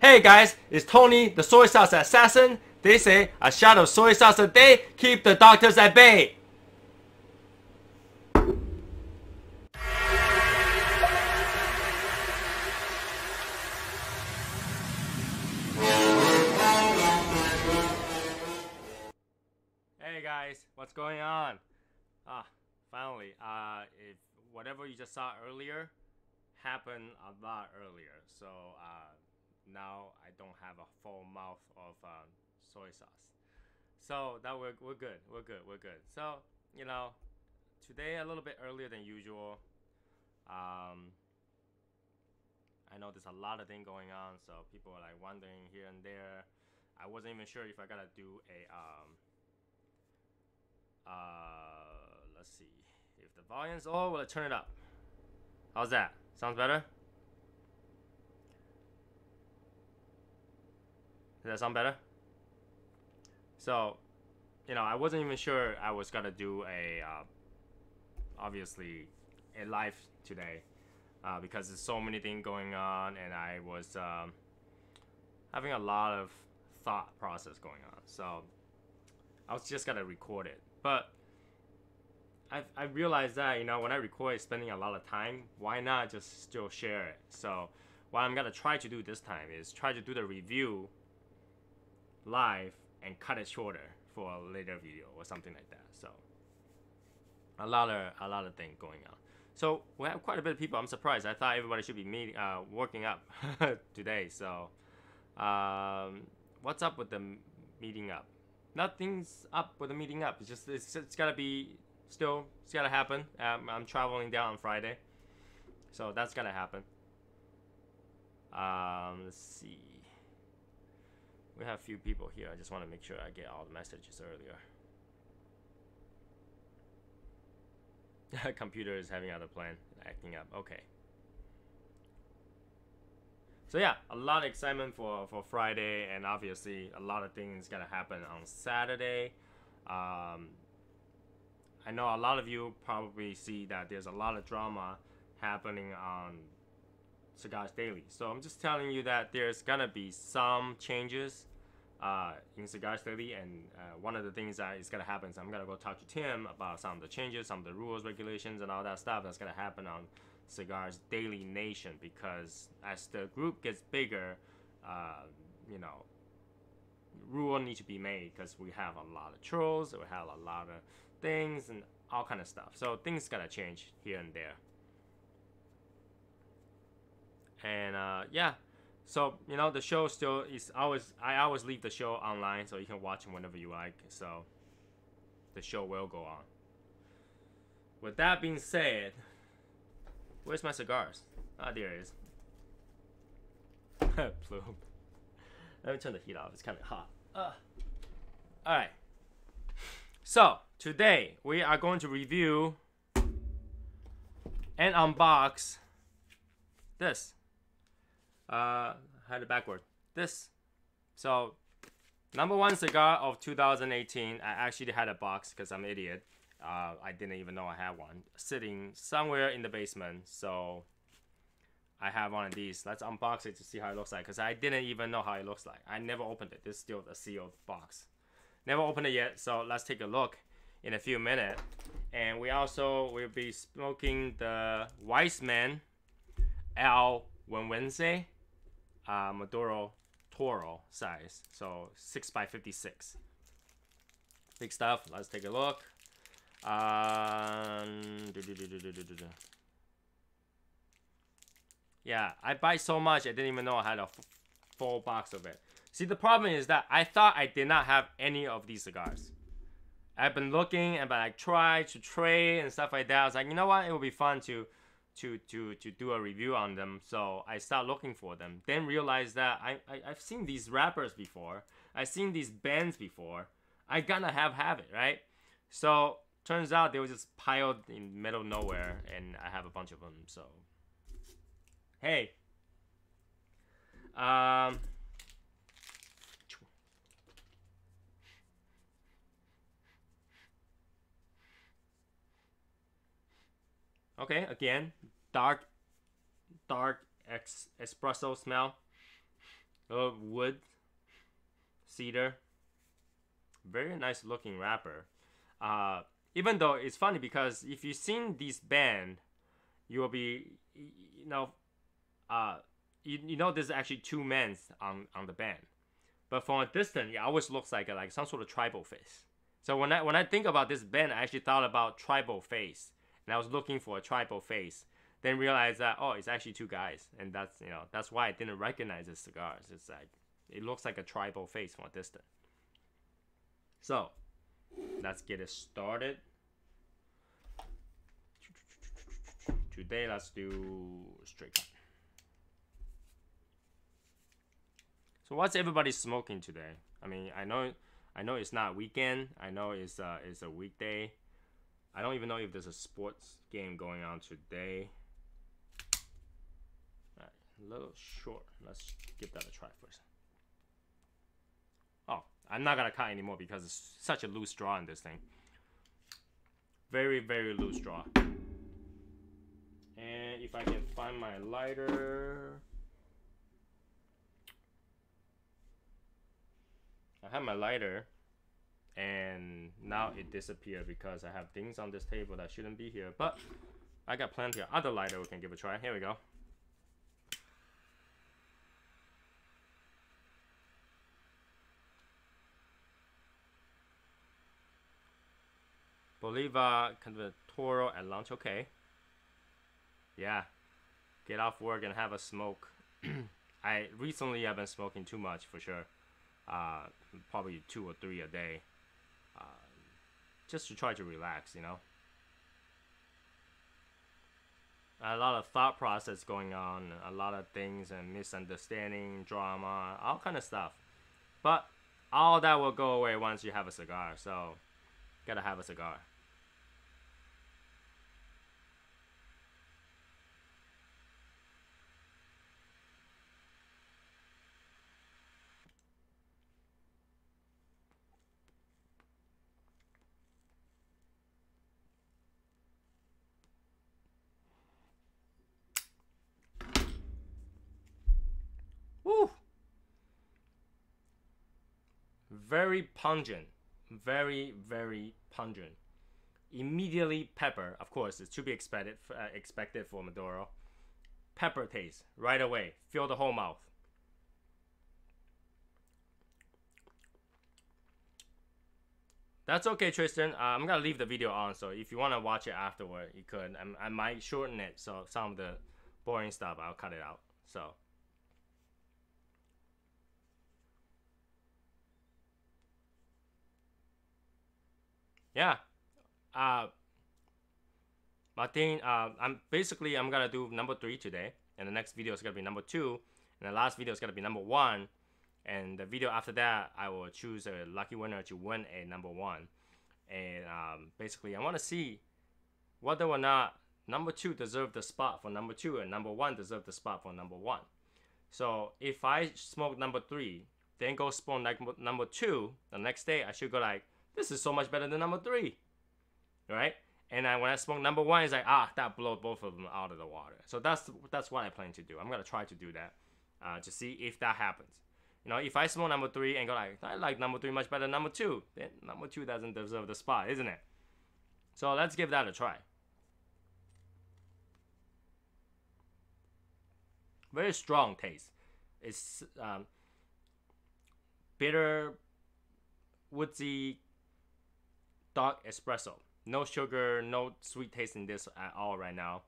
Hey guys, it's Tony, the soy sauce assassin. They say a shot of soy sauce a day keep the doctors at bay. Hey guys, what's going on? Finally, if whatever you just saw earlier happened a lot earlier, so now I don't have a full mouth of soy sauce. So that we're good. We're good. So today a little bit earlier than usual. I know there's a lot of things going on, so people are like wondering here and there. I wasn't even sure if I gotta do a let's see if the volume's low. Will I turn it up? How's that? Sounds better? Does that sound better? So, I wasn't even sure I was gonna do a obviously a live today because there's so many things going on, and I was having a lot of thought process going on. So I was just gonna record it, but I realized that when I record it's spending a lot of time. Why not just still share it? So what I'm gonna try to do this time is try to do the review live and cut it shorter for a later video or something like that. So a lot of things going on. So we have quite a bit of people. I'm surprised. I thought everybody should be working up today. So what's up with the meeting up? Nothing's up with the meeting up. It's gotta be still. It's gotta happen. I'm traveling down on Friday, so that's gotta happen. Let's see. We have a few people here. I just want to make sure I get all the messages earlier. Computer is having other plan, acting up. Okay. So yeah, a lot of excitement for Friday, and obviously a lot of things gonna happen on Saturday. I know a lot of you probably see that there's a lot of drama happening on Cigars Daily. So I'm just telling you that there's gonna be some changes in Cigars Daily, and one of the things that is gonna happen is I'm gonna go talk to Tim about some of the changes, some of the rules, regulations, and all that stuff that's gonna happen on Cigars Daily Nation, because as the group gets bigger, rule need to be made, because we have a lot of trolls, we have a lot of things and all kind of stuff. So things gotta change here and there. And yeah, so the show still is I always leave the show online, so you can watch it whenever you like. So the show will go on. With that being said, where's my cigars? Ah, there it is. Plume. Let me turn the heat off. It's kind of hot. Alright. So, today we are going to review and unbox this. Had it backward. This. So, number one cigar of 2018. I actually had a box because I'm an idiot. I didn't even know I had one sitting somewhere in the basement. So I have one of these. Let's unbox it to see how it looks like, because I didn't even know how it looks like. I never opened it. This is still a sealed box. Never opened it yet. So let's take a look in a few minutes. And we also will be smoking the Wiseman El Wednesday Maduro Toro size. So 6x56. Big stuff. Let's take a look. Yeah, I buy so much I didn't even know I had a full box of it. See, the problem is that I thought I did not have any of these cigars. I've been looking, and I tried to trade and stuff like that. I was like, you know what, it would be fun to do a review on them. So I started looking for them, then realized that I've seen these wrappers before, I've seen these bands before. I gotta have it, right? So turns out they were just piled in the middle of nowhere, and I have a bunch of them. So hey, okay, again, dark espresso smell. wood, cedar. Very nice looking wrapper. Even though it's funny because if you've seen this band, you will be, you know there's actually two men on the band. But from a distance, it always looks like some sort of tribal face. So when I think about this band, I actually thought about tribal face, and I was looking for a tribal face. Then realized that it's actually two guys, and that's why I didn't recognize the cigars. It's like it looks like a tribal face from a distance. So let's get it started. Today let's do straight cut. So what's everybody smoking today? I mean, I know it's not weekend. I know it's a weekday. I don't even know if there's a sports game going on today. All right, a little short. Let's give that a try first. Oh, I'm not gonna cut anymore because it's such a loose straw in this thing. Very, very loose straw. And if I can find my lighter. I have my lighter, and now it disappeared because I have things on this table that shouldn't be here. But I got plenty of other lighter we can give a try. Here we go. Bolivar Convertoro at lunch. Okay. Yeah. Get off work and have a smoke. I recently have been smoking too much for sure. Probably 2 or 3 a day, just to try to relax, A lot of thought process going on, a lot of things and misunderstanding, drama, all kind of stuff. But all that will go away once you have a cigar, so gotta have a cigar. Woo! Very pungent. Very, very pungent. Immediately pepper. Of course, it's to be expected for Maduro. Pepper taste right away. Fill the whole mouth. That's okay, Tristan. I'm gonna leave the video on, so if you wanna watch it afterward, you could. I might shorten it, so some of the boring stuff I'll cut it out. So. Yeah. Martin, I'm gonna do number 3 today, and the next video is gonna be number 2, and the last video is gonna be number 1, and the video after that I will choose a lucky winner to win a number 1, and basically I want to see whether or not number 2 deserve the spot for number 2 and number 1 deserve the spot for number 1. So if I smoke number 3, then go smoke number 2, the next day I should go like, this is so much better than number 3, right? And when I smoke number 1, it's like, that blows both of them out of the water. So that's what I plan to do. I'm gonna try to do that, to see if that happens. If I smoke number 3 and go like, I like number 3 much better than number 2, then number 2 doesn't deserve the spot, isn't it? So let's give that a try. Very strong taste. It's bitter, woodsy, dark espresso. No sugar, no sweet taste in this at all right now.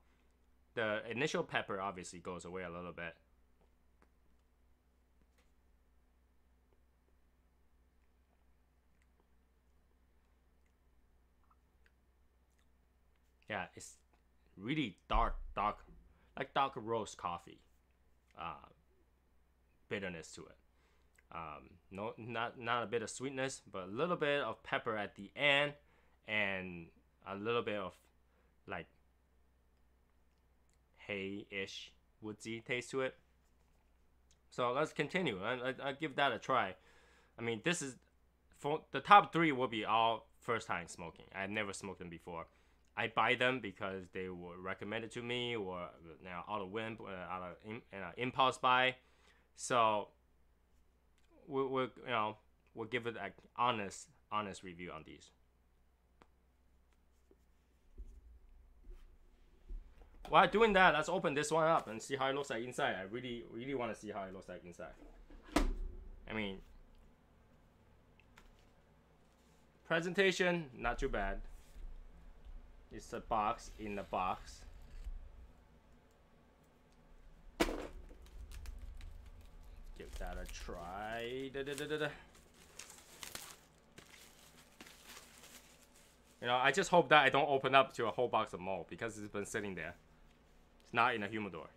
The initial pepper obviously goes away a little bit. Yeah, it's really dark, like dark roast coffee. Bitterness to it. No, not a bit of sweetness, but a little bit of pepper at the end, and a little bit of like hay-ish woodsy taste to it. So let's continue. I'll give that a try. I mean, this is for the top 3 will be all first time smoking. I've never smoked them before. I buy them because they were recommended to me, or out of whim, out of impulse buy. So we'll give it an honest review on these. While doing that, let's open this one up and see how it looks like inside. I really want to see how it looks like inside. I mean, presentation, not too bad. It's a box in the box. Give that a try. You know, I just hope that I don't open up to a whole box of mold because it's been sitting there. It's not in a humidor.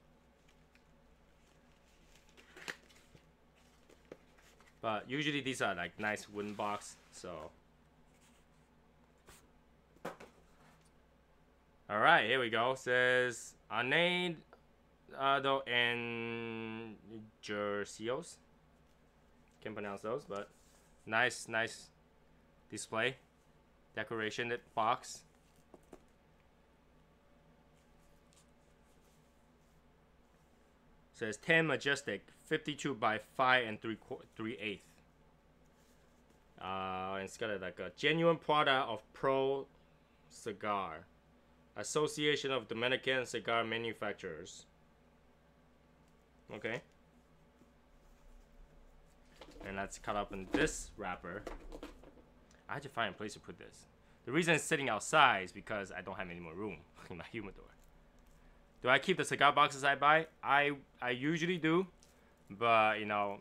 But usually these are like nice wooden box, so. All right, here we go. It says Anade and Jerseos. Can't pronounce those, but nice display, decoration box. It says 10 Majestic, 52 by 5 and 3/8. It's got like a genuine product of Pro Cigar, Association of Dominican Cigar Manufacturers. Okay. And let's cut up in this wrapper. I had to find a place to put this. The reason it's sitting outside is because I don't have any more room in my humidor. Do I keep the cigar boxes I buy? I usually do, but you know,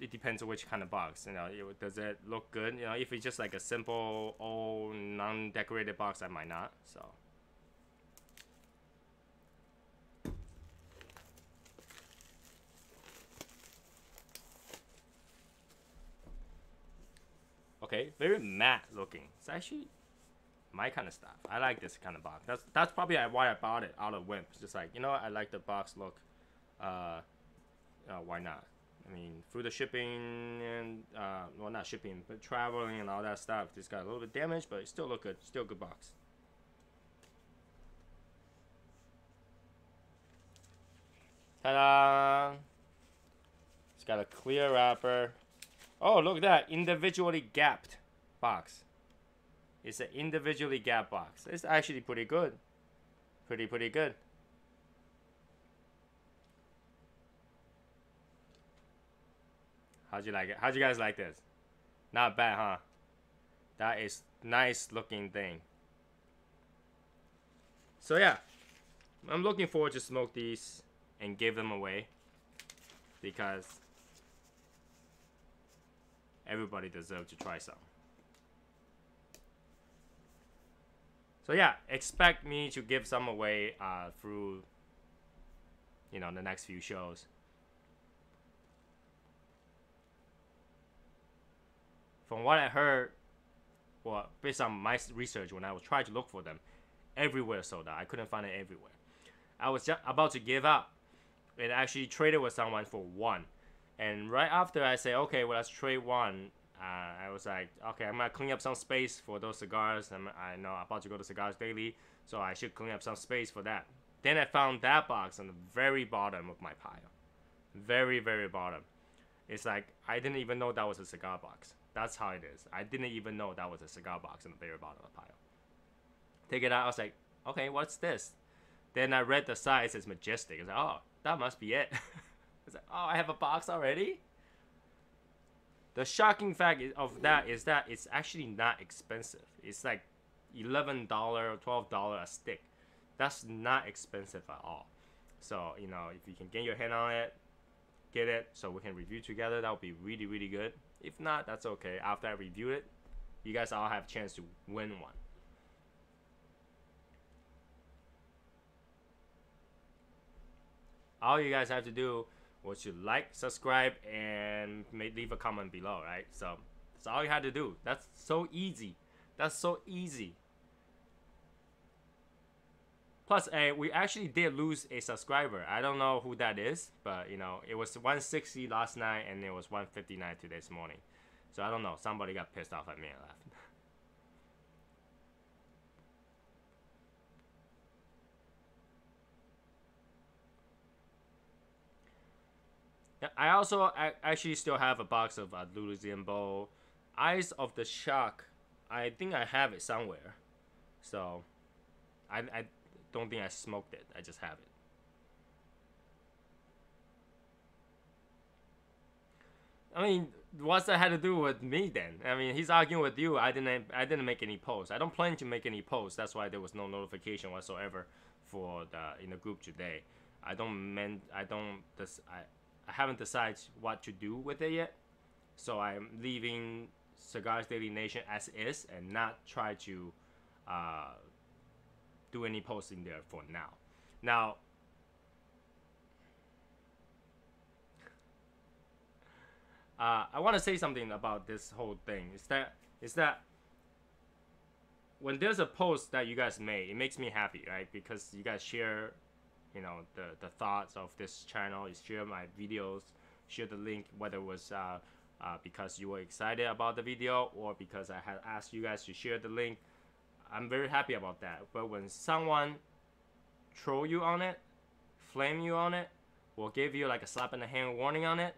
it depends on which kind of box. You know, does it look good? You know, if it's just like a simple old non-decorated box, I might not. So. Okay, very matte looking. It's actually my kind of stuff. I like this kind of box. That's probably why I bought it out of whim. It's just like, you know what, I like the box look. Why not? I mean, through the shipping and well, not shipping, but traveling and all that stuff, it's got a little bit damaged, but it still look good. Still a good box. Ta-da! It's got a clear wrapper. Oh, look at that, individually gapped box. It's an individually gapped box. It's actually pretty good. Pretty good. How'd you like it? How'd you guys like this? Not bad, huh? That is nice looking thing. So yeah, I'm looking forward to smoke these and give them away because everybody deserves to try some. So yeah, expect me to give some away through, you know, the next few shows. From what I heard, well, based on my research, when I was trying to look for them, everywhere sold out. I couldn't find it everywhere. I was just about to give up and actually traded with someone for one. And right after I say, okay, well, let's trade one, I was like, okay, I'm gonna clean up some space for those cigars. I know I'm about to go to Cigars Daily, so I should clean up some space for that. Then I found that box on the very bottom of my pile. Very bottom. It's like, I didn't even know that was a cigar box. That's how it is. I didn't even know that was a cigar box on the very bottom of the pile. Take it out, I was like, okay, what's this? Then I read the size, it's Majestic. I was like, oh, that must be it. It's like, oh, I have a box already? The shocking fact of that is that it's actually not expensive. It's like $11 or $12 a stick. That's not expensive at all. So, you know, if you can get your hand on it, get it so we can review together. That would be really good. If not, that's okay. After I review it, you guys all have a chance to win one. All you guys have to do was to like, subscribe, and leave a comment below, right? So that's all you had to do. That's so easy. That's so easy. Plus, we actually did lose a subscriber. I don't know who that is, but you know, it was 160 last night and it was 159 this morning. So I don't know. Somebody got pissed off at me and left. Yeah, I actually still have a box of Louisiana Bowl. Eyes of the Shark. I think I have it somewhere. So I don't think I smoked it. I just have it. I mean, what's that had to do with me then? I mean, he's arguing with you. I didn't make any posts. I don't plan to make any posts. That's why there was no notification whatsoever for the in the group today. I haven't decided what to do with it yet. So I'm leaving Cigars Daily Nation as is and not try to uh, do any posts in there for now. Now, I want to say something about this whole thing. Is that when there's a post that you guys made, it makes me happy, right? Because you guys share, the thoughts of this channel. You share my videos, share the link, whether it was because you were excited about the video or because I had asked you guys to share the link. I'm very happy about that. But when someone troll you on it, flame you on it, or give you like a slap in the hand warning on it,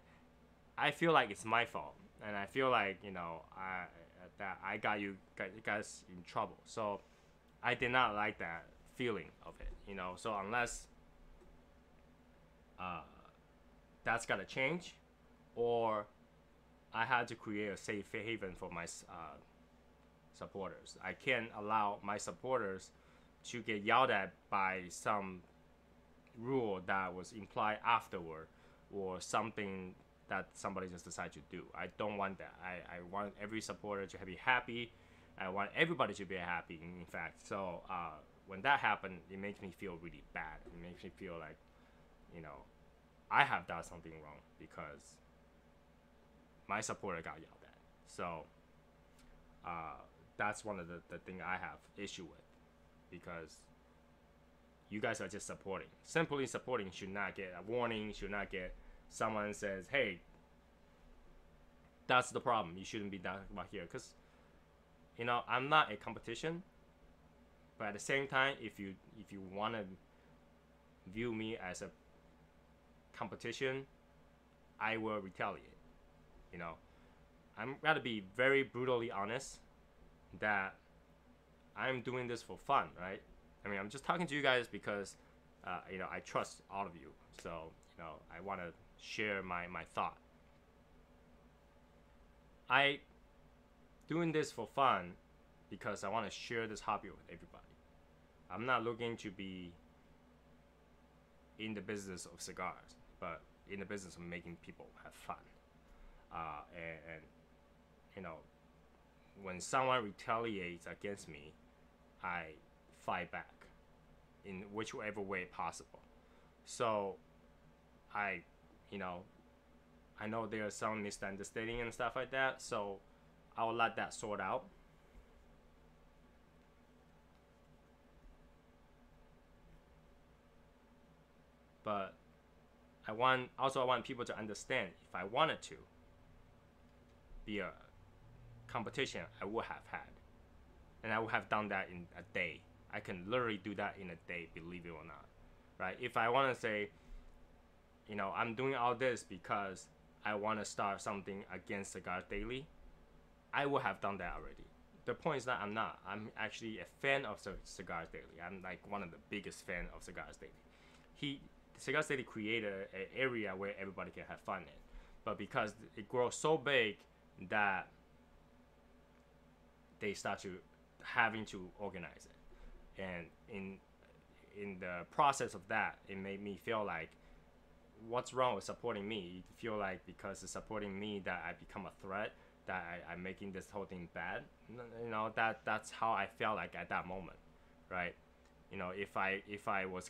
I feel like it's my fault, and I feel like I got you guys in trouble. So I did not like that feeling of it. So unless that's gotta change, or I had to create a safe haven for my supporters. I can't allow my supporters to get yelled at by some rule that was implied afterward or something that somebody just decided to do. I don't want that. I want every supporter to be happy. I want everybody to be happy, in fact. So when that happened, it makes me feel really bad. It makes me feel like, I have done something wrong because my supporter got yelled at. So that's one of the thing I have issue with, because you guys are just supporting. Simply supporting should not get a warning, should not get someone says, hey, that's the problem. You shouldn't be talking about here. Because, I'm not a competition. But at the same time, if you want to view me as a competition, I will retaliate. I'm gotta be very brutally honest that I'm doing this for fun, right? I mean, I'm just talking to you guys because, I trust all of you. So, I want to share my thought. I doing this for fun because I want to share this hobby with everybody. I'm not looking to be in the business of cigars, but in the business of making people have fun. And when someone retaliates against me, I fight back in whichever way possible. So I know there's some misunderstanding and stuff like that, so I'll let that sort out. But I want people to understand, if I wanted to be a competition, I would have had. And I would have done that in a day. I can literally do that in a day, believe it or not. Right? If I want to say, I'm doing all this because I want to start something against Cigar Daily, I would have done that already. The point is that I'm not. I'm actually a fan of Cigars Daily. I'm like one of the biggest fan of Cigars Daily. Cigars Daily created an area where everybody can have fun in. But because it grows so big that they start to having to organize it. And in the process of that, it made me feel like, what's wrong with supporting me? You feel like because it's supporting me that I become a threat, that I'm making this whole thing bad. That's how I felt like at that moment, right? If I was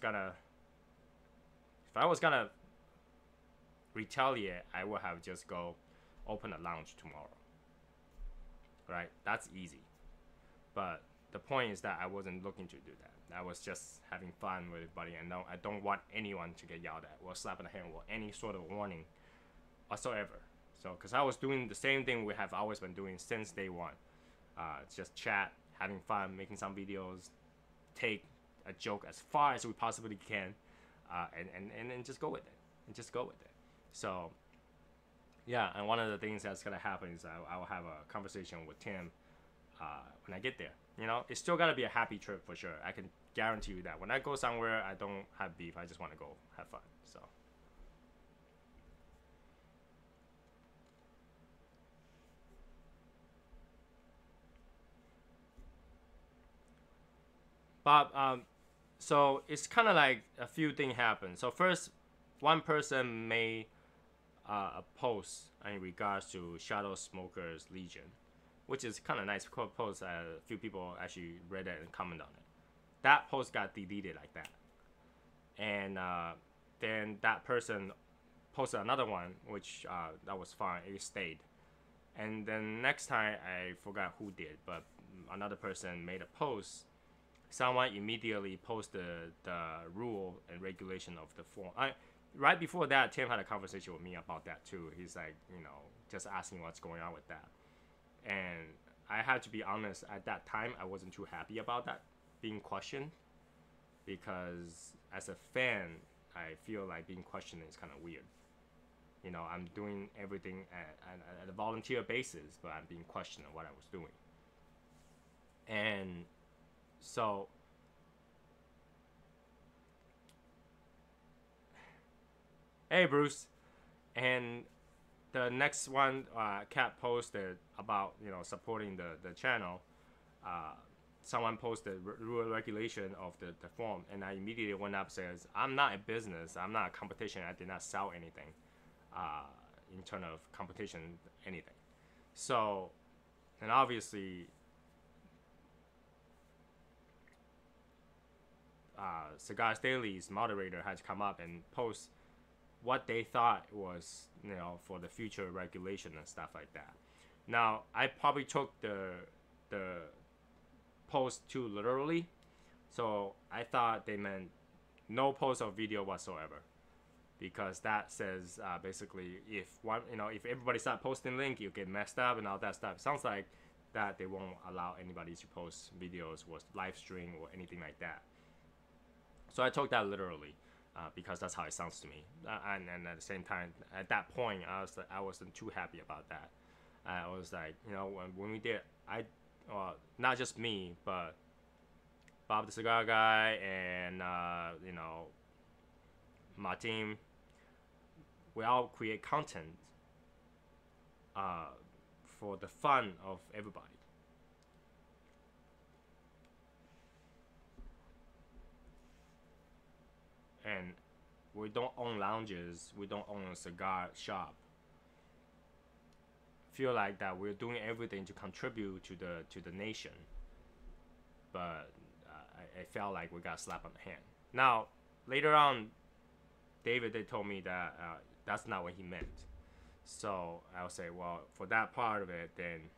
gonna retaliate, I would have just go open a lounge tomorrow, right? That's easy. But the point is that I wasn't looking to do that. I was just having fun with everybody, and I don't want anyone to get yelled at or slapped in the hand or any sort of warning whatsoever. So, because I was doing the same thing we have always been doing since day one. Just chat, having fun, making some videos, take a joke as far as we possibly can, and then just go with it. So Yeah, and one of the things that's gonna happen is I will have a conversation with Tim when I get there. You know, it's still gotta be a happy trip for sure. I can guarantee you that. When I go somewhere, I don't have beef. I just want to go have fun. So. But so it's kind of like a few things happen. So first, one person made a post in regards to Shadow Smokers Legion, which is kind of nice post. A few people actually read it and commented on it. That post got deleted like that, and then that person posted another one, which that was fine. It stayed. And then next time I forgot who did, but another person made a post. Someone immediately posted the rule and regulation of the form. Right before that, Tim had a conversation with me about that too. He's like, just asking what's going on with that. And I had to be honest, at that time, I wasn't too happy about that being questioned, because as a fan, I feel like being questioned is kind of weird. I'm doing everything at a volunteer basis, but I'm being questioned on what I was doing. And so, hey Bruce, and the next one, Cat posted about supporting the channel. Someone posted rule regulation of the form, and I immediately went up and says, I'm not a business, I'm not a competition, I did not sell anything in terms of competition, anything. So, and obviously, Cigars Daily's moderator had to come up and post what they thought was, for the future regulation and stuff like that. Now, I probably took the post too literally, so I thought they meant no post or video whatsoever, because that says basically if everybody start posting link, you get messed up and all that stuff. It sounds like that they won't allow anybody to post videos or live stream or anything like that. So I took that literally, because that's how it sounds to me. And at the same time, at that point, I wasn't too happy about that. I was like, when we did, not just me, but Bob the Cigar Guy and my team, we all create content for the fun of everybody. And we don't own lounges, we don't own a cigar shop. Feel like that we're doing everything to contribute to the nation, but I felt like we got slapped on the hand. Now later on, David they told me that that's not what he meant. So I'll say, well, for that part of it, then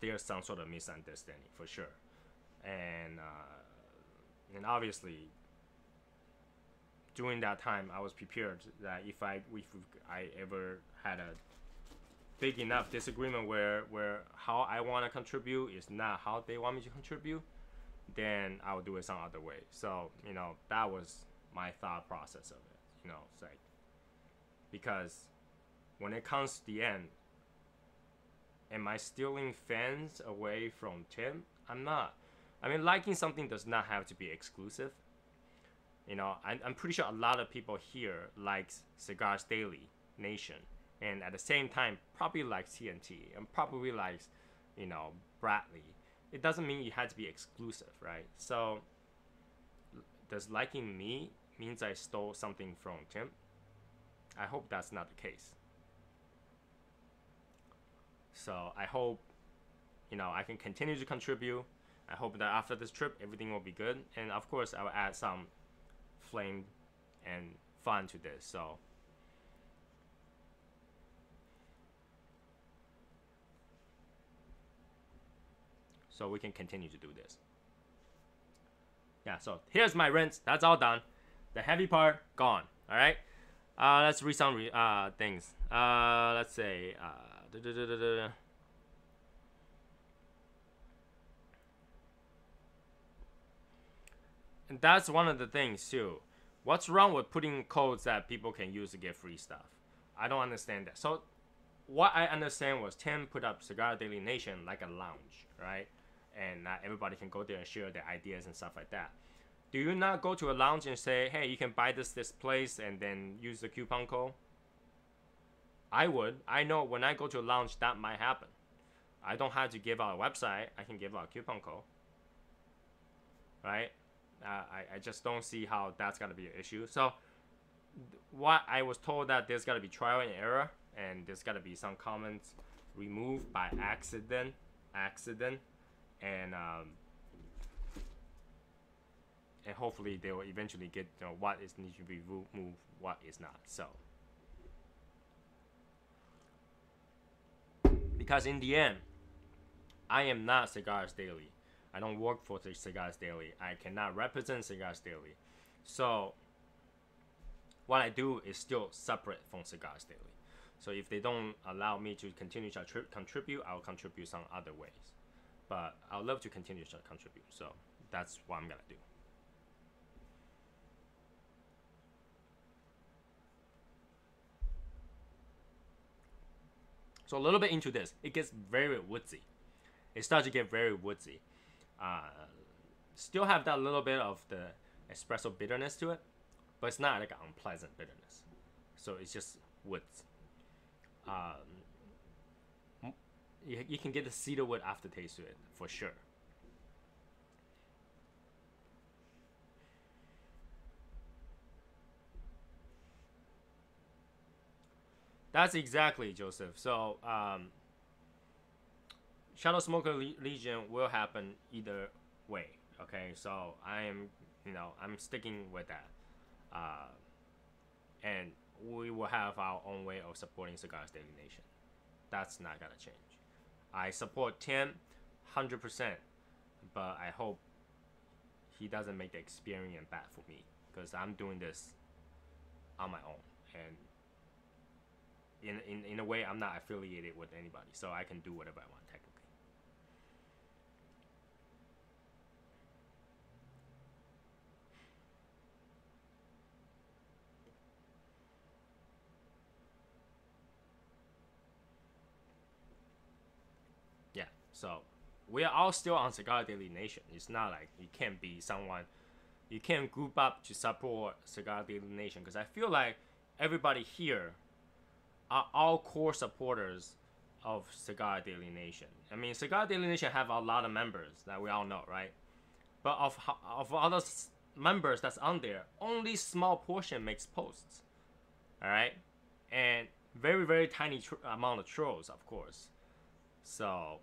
there's some sort of misunderstanding for sure. And obviously during that time I was prepared that if I ever had a big enough disagreement where how I want to contribute is not how they want me to contribute, then I would do it some other way. So that was my thought process of it. It's like, because when it comes to the end, am I stealing fans away from Tim? I'm not. I mean, liking something does not have to be exclusive. I'm pretty sure a lot of people here likes Cigars Daily Nation, and at the same time probably likes TNT and probably likes, Bradley. It doesn't mean you had to be exclusive, right? So, does liking me means I stole something from Tim? I hope that's not the case. So I hope, I can continue to contribute. I hope that after this trip, everything will be good. And of course, I will add some flame and fun to this. So we can continue to do this. Yeah, so here's my rinse. That's all done. The heavy part, gone. All right? Let's read some things. Let's say... And that's one of the things too. What's wrong with putting codes that people can use to get free stuff? I don't understand that. So what I understand was Tim put up Cigar Daily Nation like a lounge, right? And not everybody can go there and share their ideas and stuff like that. Do you not go to a lounge and say, hey, you can buy this place and then use the coupon code? I would. I know when I go to a lounge that might happen. I don't have to give out a website. I can give out a coupon code, right? I just don't see how that's gonna be an issue. So what I was told that there's gotta be trial and error, and there's gotta be some comments removed by accident, and hopefully they will eventually get what is needs to be removed, what is not. So because in the end, I am not Cigars Daily. I don't work for Cigars Daily. I cannot represent Cigars Daily. So what I do is still separate from Cigars Daily. So if they don't allow me to continue to contribute, I'll contribute some other ways. But I'd love to continue to contribute. So that's what I'm gonna do. So a little bit into this, it gets very woodsy. It starts to get very woodsy. Still have that little bit of the espresso bitterness to it, but it's not like an unpleasant bitterness. So it's just woods. You can get the cedarwood aftertaste to it for sure. That's exactly, Joseph. So Shadow Smoker Legion will happen either way. Okay, so I'm sticking with that, and we will have our own way of supporting Cigars Daily Nation. That's not gonna change. I support Tim 100%, but I hope he doesn't make the experience bad for me, because I'm doing this on my own, and in a way I'm not affiliated with anybody, so I can do whatever I want technically. Yeah, so we are all still on Cigar Daily Nation. It's not like you can't be someone, you can't group up to support Cigar Daily Nation, because I feel like everybody here are all core supporters of Cigar Daily Nation. I mean, Cigar Daily Nation have a lot of members that we all know, right? But of all those members that's on there, only small portion makes posts, all right? And very, very tiny amount of trolls, of course. So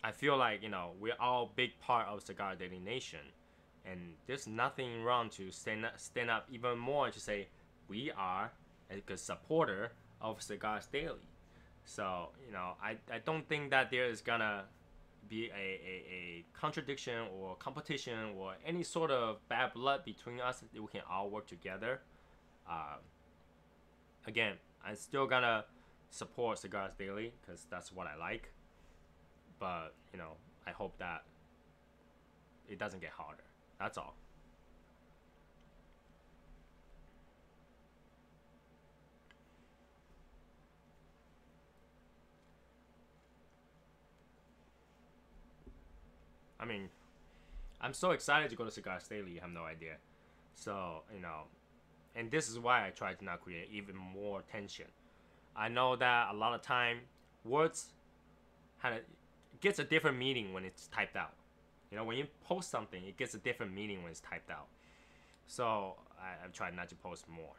I feel like, we're all big part of Cigar Daily Nation, and there's nothing wrong to stand up even more to say we are a good supporter of Cigars Daily. So I don't think that there is gonna be a contradiction or competition or any sort of bad blood between us. We can all work together. Again, I'm still gonna support Cigars Daily because that's what I like. But I hope that it doesn't get harder. That's all. I mean, I'm so excited to go to Cigars Daily, you have no idea. So, and this is why I try to not create even more tension. I know that a lot of time, words gets a different meaning when it's typed out. When you post something, it gets a different meaning when it's typed out. So, I've tried not to post more.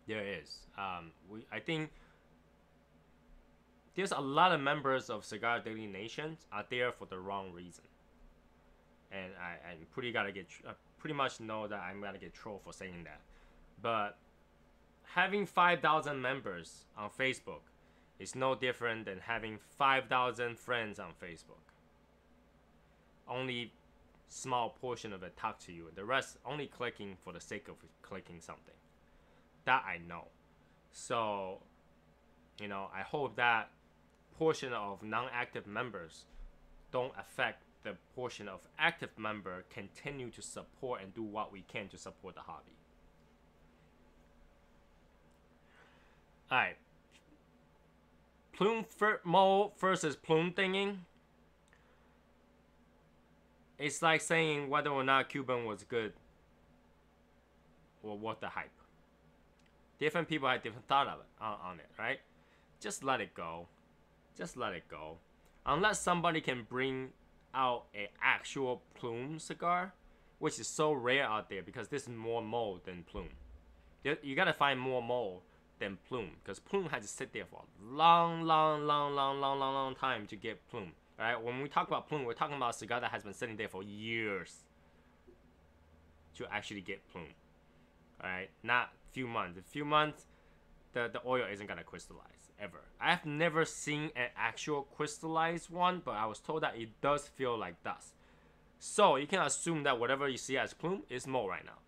There is. I think there's a lot of members of Cigar Daily Nation are there for the wrong reason, and I'm pretty much know that I'm gonna get trolled for saying that. But having 5,000 members on Facebook is no different than having 5,000 friends on Facebook. Only small portion of it talk to you, the rest only clicking for the sake of clicking something. That I know. So, I hope that portion of non-active members don't affect the portion of active member continue to support and do what we can to support the hobby. Alright. Plume mold versus plume thinging. It's like saying whether or not Cuban was good or what the hype. Different people have different thought of it, on it, right? Just let it go. Just let it go. Unless somebody can bring out an actual plume cigar, which is so rare out there because this is more mold than plume. You gotta find more mold than plume because plume has to sit there for a long time to get plume. Right? When we talk about plume, we're talking about a cigar that has been sitting there for years to actually get plume. Alright? Not few months. A few months, the oil isn't gonna crystallize ever. I've never seen an actual crystallized one, but I was told that it does feel like dust. So you can assume that whatever you see as plume is mold right now.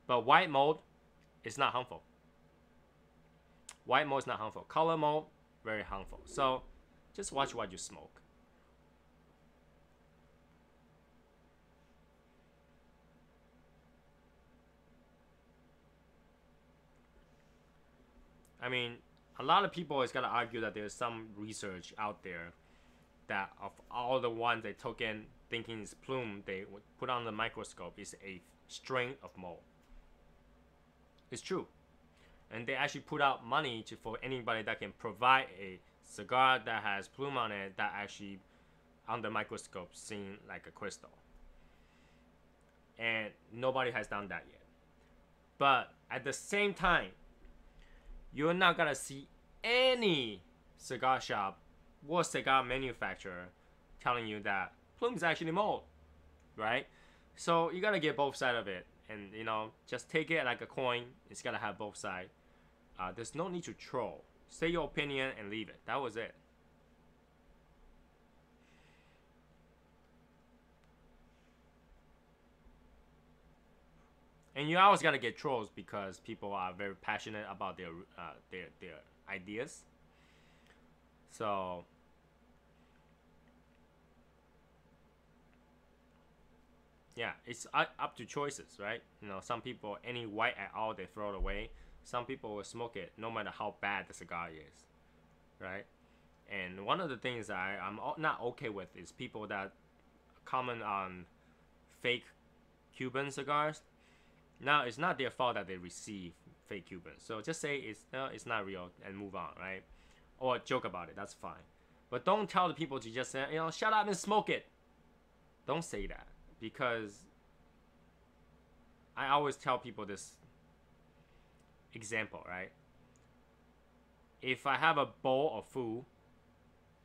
But white mold is not harmful. White mold is not harmful. Color mold, very harmful. So just watch what you smoke. I mean, a lot of people is gonna argue that there's some research out there that of all the ones they took in thinking it's plume, they would put on the microscope is a strain of mold. It's true. And they actually put out money for anybody that can provide a cigar that has plume on it that actually under microscope seen like a crystal. And nobody has done that yet. But at the same time, you're not gonna see any cigar shop or cigar manufacturer telling you that plume is actually mold, right? So you gotta get both sides of it, and just take it like a coin. It's gotta have both sides. There's no need to troll. Say your opinion and leave it. That was it. And you always gotta get trolls because people are very passionate about their ideas. So yeah, it's up to choices, right? Some people any white at all they throw it away. Some people will smoke it no matter how bad the cigar is, right? And one of the things that I'm not okay with is people that comment on fake Cuban cigars. Now, it's not their fault that they receive fake Cubans. So just say it's not real and move on, right? Or joke about it. That's fine. But don't tell the people to just say, shut up and smoke it. Don't say that. Because I always tell people this example, right? If I have a bowl of food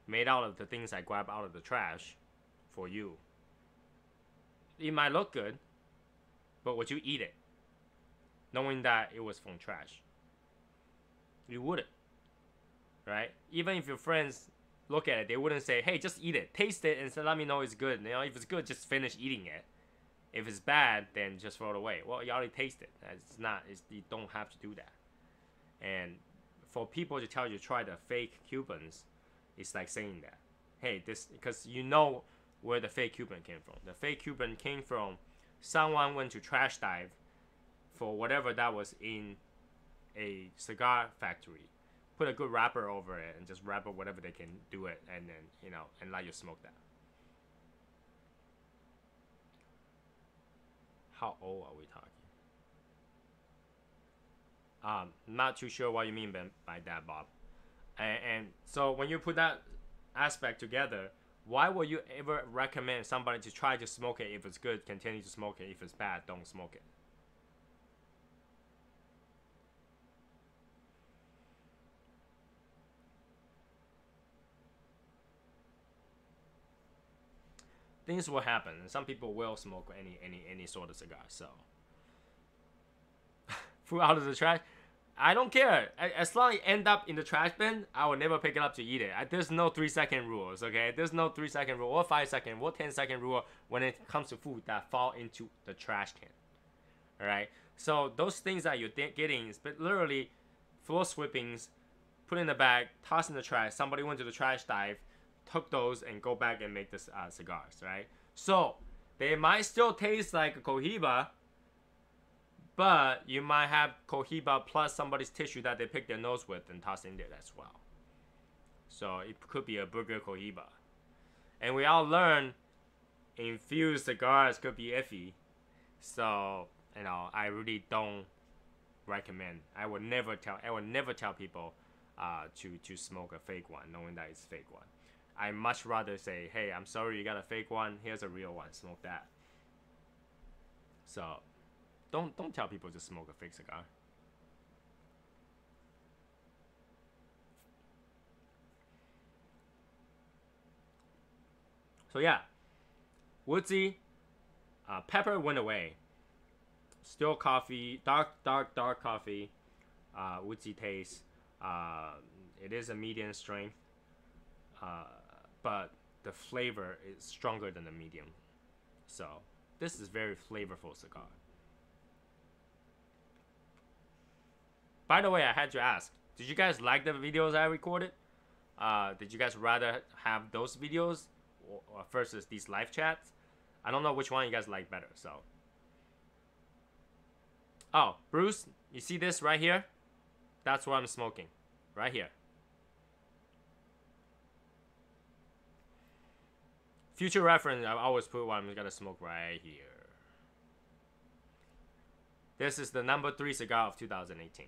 made out of the things I grab out of the trash for you, it might look good, but would you eat it? Knowing that it was from trash. You wouldn't. Right? Even if your friends look at it, they wouldn't say, hey, just eat it. Taste it and say, let me know it's good. If it's good, just finish eating it. If it's bad, then just throw it away. Well, you already tasted it. You don't have to do that. And for people to tell you to try the fake Cubans, it's like saying that. Hey, because where the fake Cuban came from. The fake Cuban came from someone went to trash dive for whatever that was in a cigar factory, put a good wrapper over it and just wrap up whatever they can do it, and then and let you smoke that. How old are we talking? Not too sure what you mean by that, Bob. And so when you put that aspect together, why would you ever recommend somebody to try to smoke it? If it's good, continue to smoke it. If it's bad, don't smoke it. Things will happen. Some people will smoke any sort of cigar. So, food out of the trash, I don't care. As long as it end up in the trash bin, I will never pick it up to eat it. There's no 3-second rules, okay? There's no 3-second rule or 5-second or 10-second rule when it comes to food that fall into the trash can. All right. So those things that you're getting is literally floor sweepings, put in the bag, toss in the trash. Somebody went to the trash dive, took those and go back and make this cigars, right? So they might still taste like a Cohiba, but you might have Cohiba plus somebody's tissue that they pick their nose with and toss in there as well. So it could be a burger Cohiba. And we all learn infused cigars could be iffy. So, you know, I really don't recommend. I would never tell people to smoke a fake one, knowing that it's fake one. I much rather say, hey, I'm sorry you got a fake one. Here's a real one. Smoke that. So, don't tell people to smoke a fake cigar. So yeah, woodsy, pepper went away. Still coffee, dark coffee, woodsy taste. It is a medium strength, but the flavor is stronger than the medium. So this is very flavorful cigar. By the way, I had to ask, did you guys like the videos I recorded? Did you guys rather have those videos or versus these live chats? I don't know which one you guys like better, so. Oh, Bruce, you see this right here? That's what I'm smoking, right here. Future reference, I always put what I'm gonna smoke right here. This is the number 3 cigar of 2018.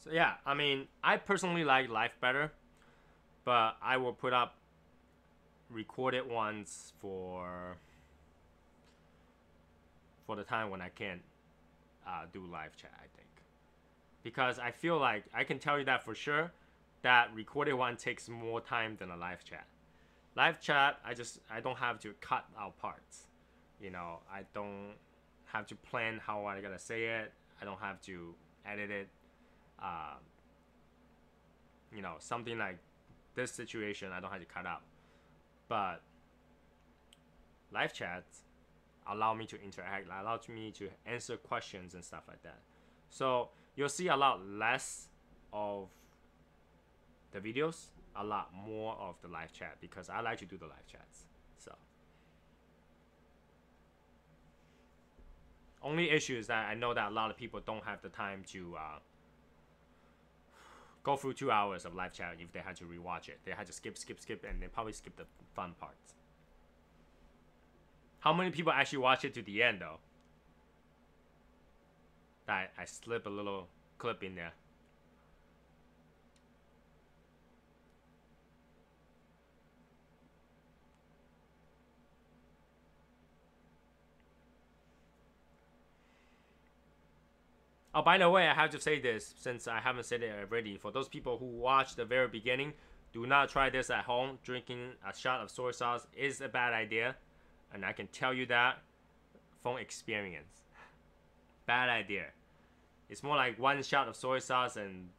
So yeah, I mean, I personally like live better, but I will put up recorded ones for the time when I can't do live chat, I think. Because I feel like, I can tell you that for sure, that recorded one takes more time than a live chat. Live chat, I don't have to cut out parts. You know, I don't have to plan how I gotta say it. I don't have to edit it. You know, something like this situation, I don't have to cut out. But live chats allow me to interact, allow me to answer questions and stuff like that. So you'll see a lot less of the videos, a lot more of the live chat, because I like to do the live chats. So only issue is that I know that a lot of people don't have the time to go through 2 hours of live chat if they had to rewatch it. They had to skip, and they probably skip the fun parts. How many people actually watch it to the end, though? That I slip a little clip in there. Oh, by the way, I have to say this, since I haven't said it already. For those people who watched the very beginning, do not try this at home. Drinking a shot of soy sauce is a bad idea. And I can tell you that from experience. Bad idea. It's more like 1 shot of soy sauce and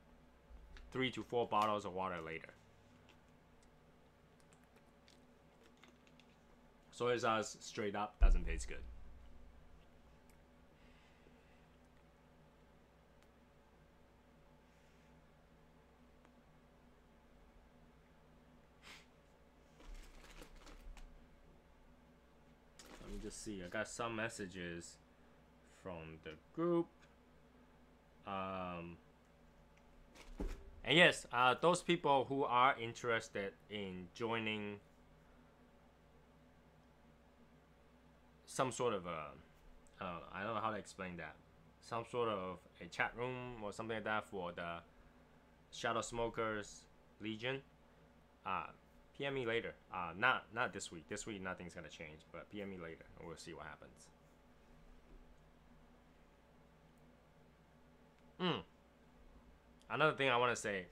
3 to 4 bottles of water later. Soy sauce straight up doesn't taste good. Just see, I got some messages from the group. And yes, those people who are interested in joining some sort of I don't know how to explain that, some sort of a chat room or something like that for the Shadow Smokers Legion, PM me later. Not this week. This week nothing's gonna change, but PM me later and we'll see what happens. Another thing I want to say.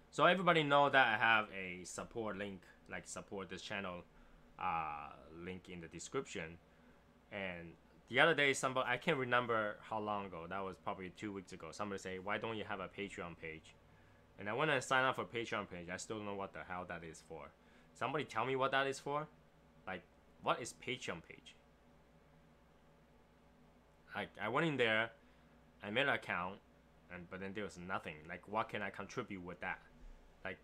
So everybody know that I have a support link, like support this channel, link in the description. And the other day, somebody, I can't remember how long ago, that was probably 2 weeks ago, somebody say, why don't you have a Patreon page? And I went and signed up for Patreon page. I still don't know what the hell that is for. Somebody tell me what that is for. Like, what is Patreon page? I went in there, I made an account, but then there was nothing. Like, what can I contribute with that? Like,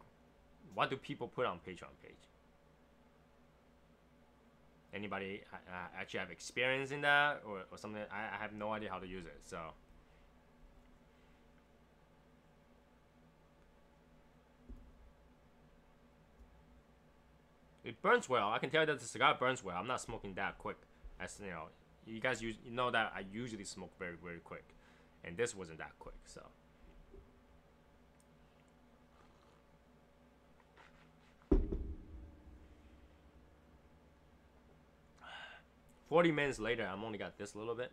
what do people put on Patreon page? Anybody actually have experience in that or something? I have no idea how to use it. So it burns well. I can tell you that the cigar burns well. I'm not smoking that quick. As you know, you guys you know that I usually smoke very, very quick, and this wasn't that quick. So 40 minutes later, I'm only got this little bit.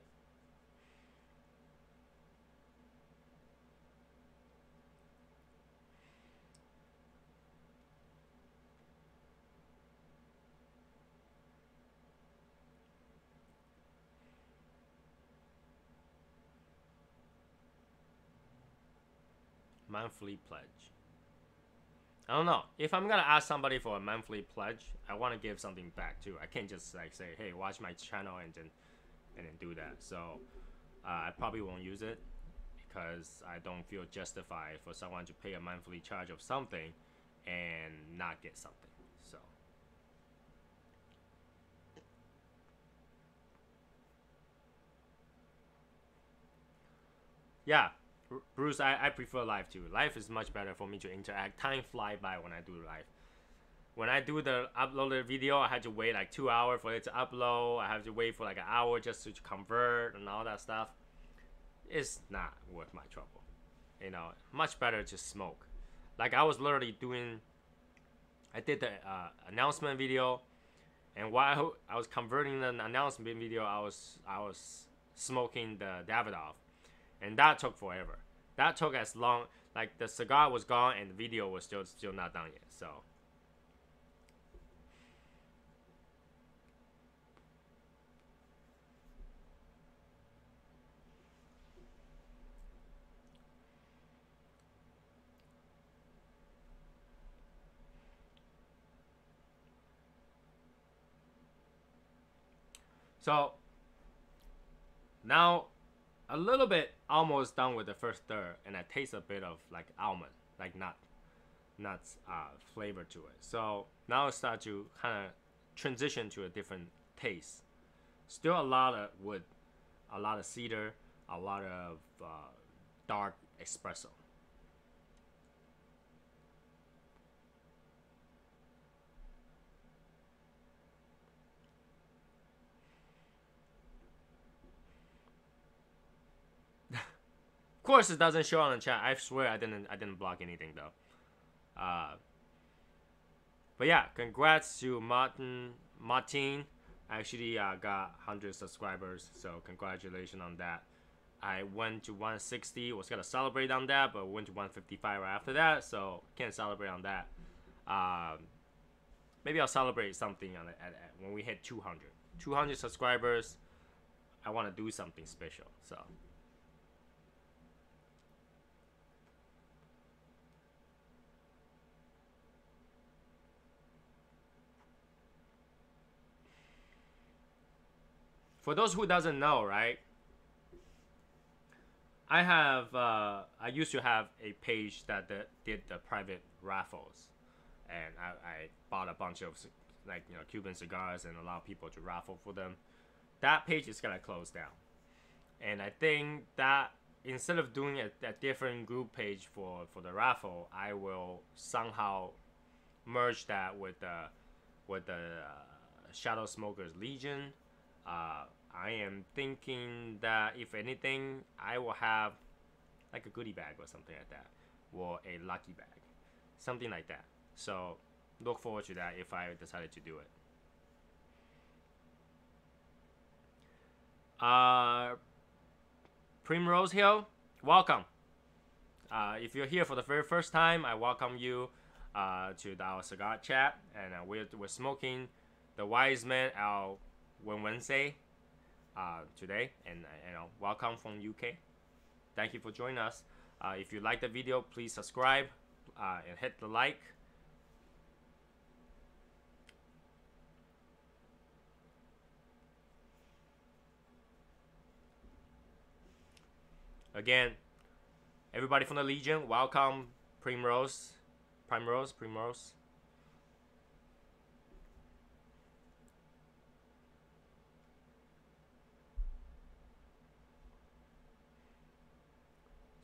Monthly pledge. I don't know. If I'm gonna ask somebody for a monthly pledge, I want to give something back too. I can't just like say, "Hey, watch my channel," and then do that. So I probably won't use it because I don't feel justified for someone to pay a monthly charge of something and not get something. So yeah, Bruce, I prefer live too. Live is much better for me to interact. Time fly by when I do live. When I do the uploaded video, I had to wait like 2 hours for it to upload. I have to wait for like an hour just to convert and all that stuff. It's not worth my trouble. You know, much better to smoke. Like I was literally doing, I did the announcement video, and while I was converting the announcement video, I was smoking the Davidoff, and that took forever. That took as long, like the cigar was gone and the video was still not done yet. So now a little bit almost done with the first third, and I taste a bit of like almond, like nuts flavor to it. So now it starts to kind of transition to a different taste. Still a lot of wood, a lot of cedar, a lot of dark espresso. Of course, it doesn't show on the chat. I swear I didn't block anything though. But yeah, congrats to Martin. Actually, got 100 subscribers, so congratulations on that. I went to 160, was gonna celebrate on that, but went to 155 right after that, so can't celebrate on that. Maybe I'll celebrate something on when we hit 200 subscribers. I want to do something special, so. For those who doesn't know, right? I used to have a page that did the private raffles, and I bought a bunch of like Cuban cigars and allow people to raffle for them. That page is gonna close down, and I think that instead of doing a different group page for the raffle, I will somehow merge that with the Shadow Smokers Legion. I am thinking that if anything, I will have like a goodie bag or something like that, or a lucky bag, something like that. So look forward to that if I decided to do it. Primrose Hill, welcome. If you're here for the very first time, I welcome you to our cigar chat, and we're smoking the Wiseman our Wednesday today, and welcome from UK. Thank you for joining us. If you like the video, please subscribe and hit the like. Again, Everybody from the Legion, welcome. Primrose.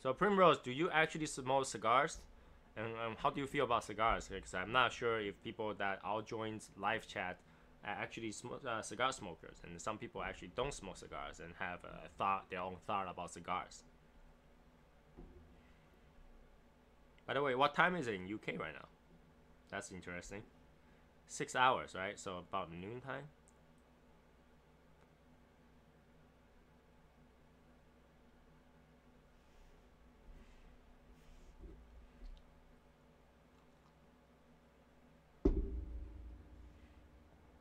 So Primrose, do you actually smoke cigars? And how do you feel about cigars? Because I'm not sure if people that all joins live chat are actually cigar smokers, and some people actually don't smoke cigars and have their own thought about cigars. By the way, what time is it in UK right now? That's interesting. 6 hours, right? So about noontime.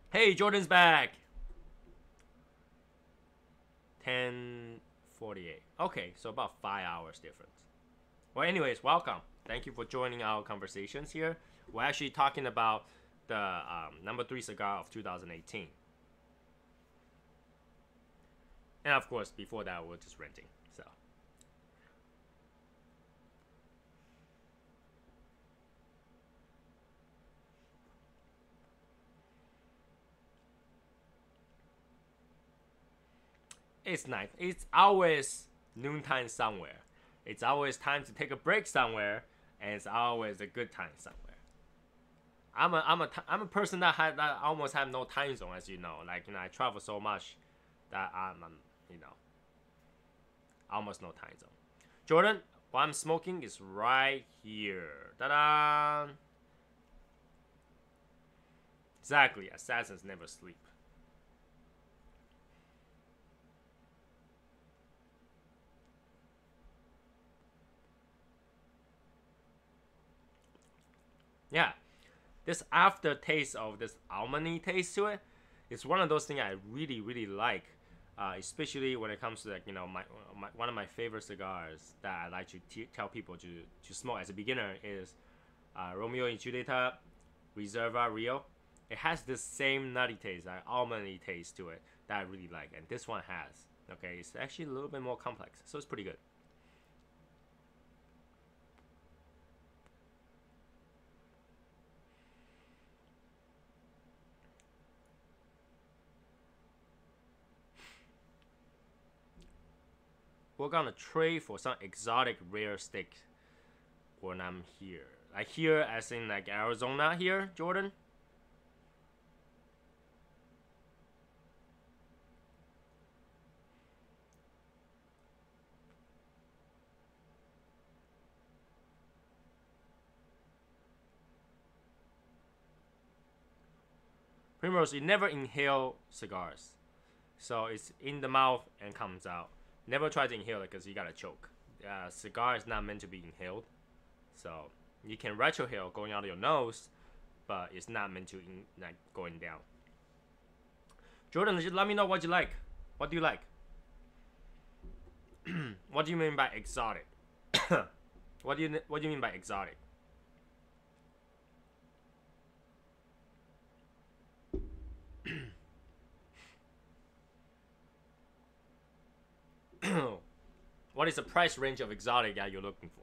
Hey, Jordan's back. 10:48. Okay, so about 5 hours difference. Well, anyways, welcome. Thank you for joining our conversations here. We're actually talking about the number 3 cigar of 2018. And of course, before that, we're just renting. So. It's nice. It's always noontime somewhere. It's always time to take a break somewhere, and it's always a good time somewhere. I'm a person that almost have no time zone, as you know. Like, I travel so much that I'm almost no time zone. Jordan, what I'm smoking is right here. Ta-da! Exactly. Assassins never sleep. Yeah, this aftertaste of this almondy taste to it, it's one of those things I really like, especially when it comes to, like, my one of my favorite cigars that I like to tell people to smoke as a beginner is Romeo and Julieta Reserva Rio. It has this same nutty taste, like almondy taste to it that I really like, and this one has. Okay, it's actually a little bit more complex, so it's pretty good. We're gonna trade for some exotic rare stick when I'm here. Like here, as in like Arizona here, Jordan. Primrose, you never inhale cigars, so it's in the mouth and comes out. Never try to inhale it because you gotta choke. Cigar is not meant to be inhaled, so you can retrohale going out of your nose, but it's not meant to like going down. Jordan, just let me know what you like. What do you like? What do you mean by exotic? What do you mean by exotic? What is the price range of exotic that you're looking for?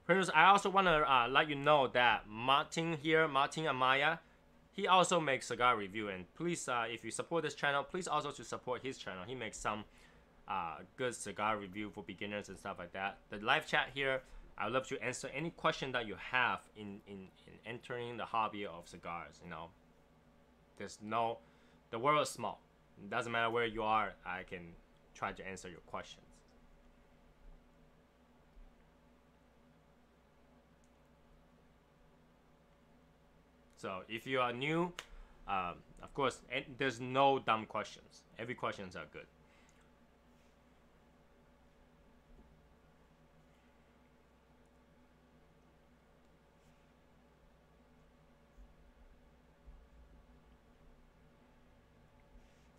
Prince, I also want to let you know that Martin Amaya, he also makes cigar review. And please, if you support this channel, please also to support his channel. He makes some good cigar review for beginners and stuff like that. The live chat here, I would love to answer any question that you have in entering the hobby of cigars. The world is small. It doesn't matter where you are, I can try to answer your questions. So if you are new, of course, there's no dumb questions. Every questions are good.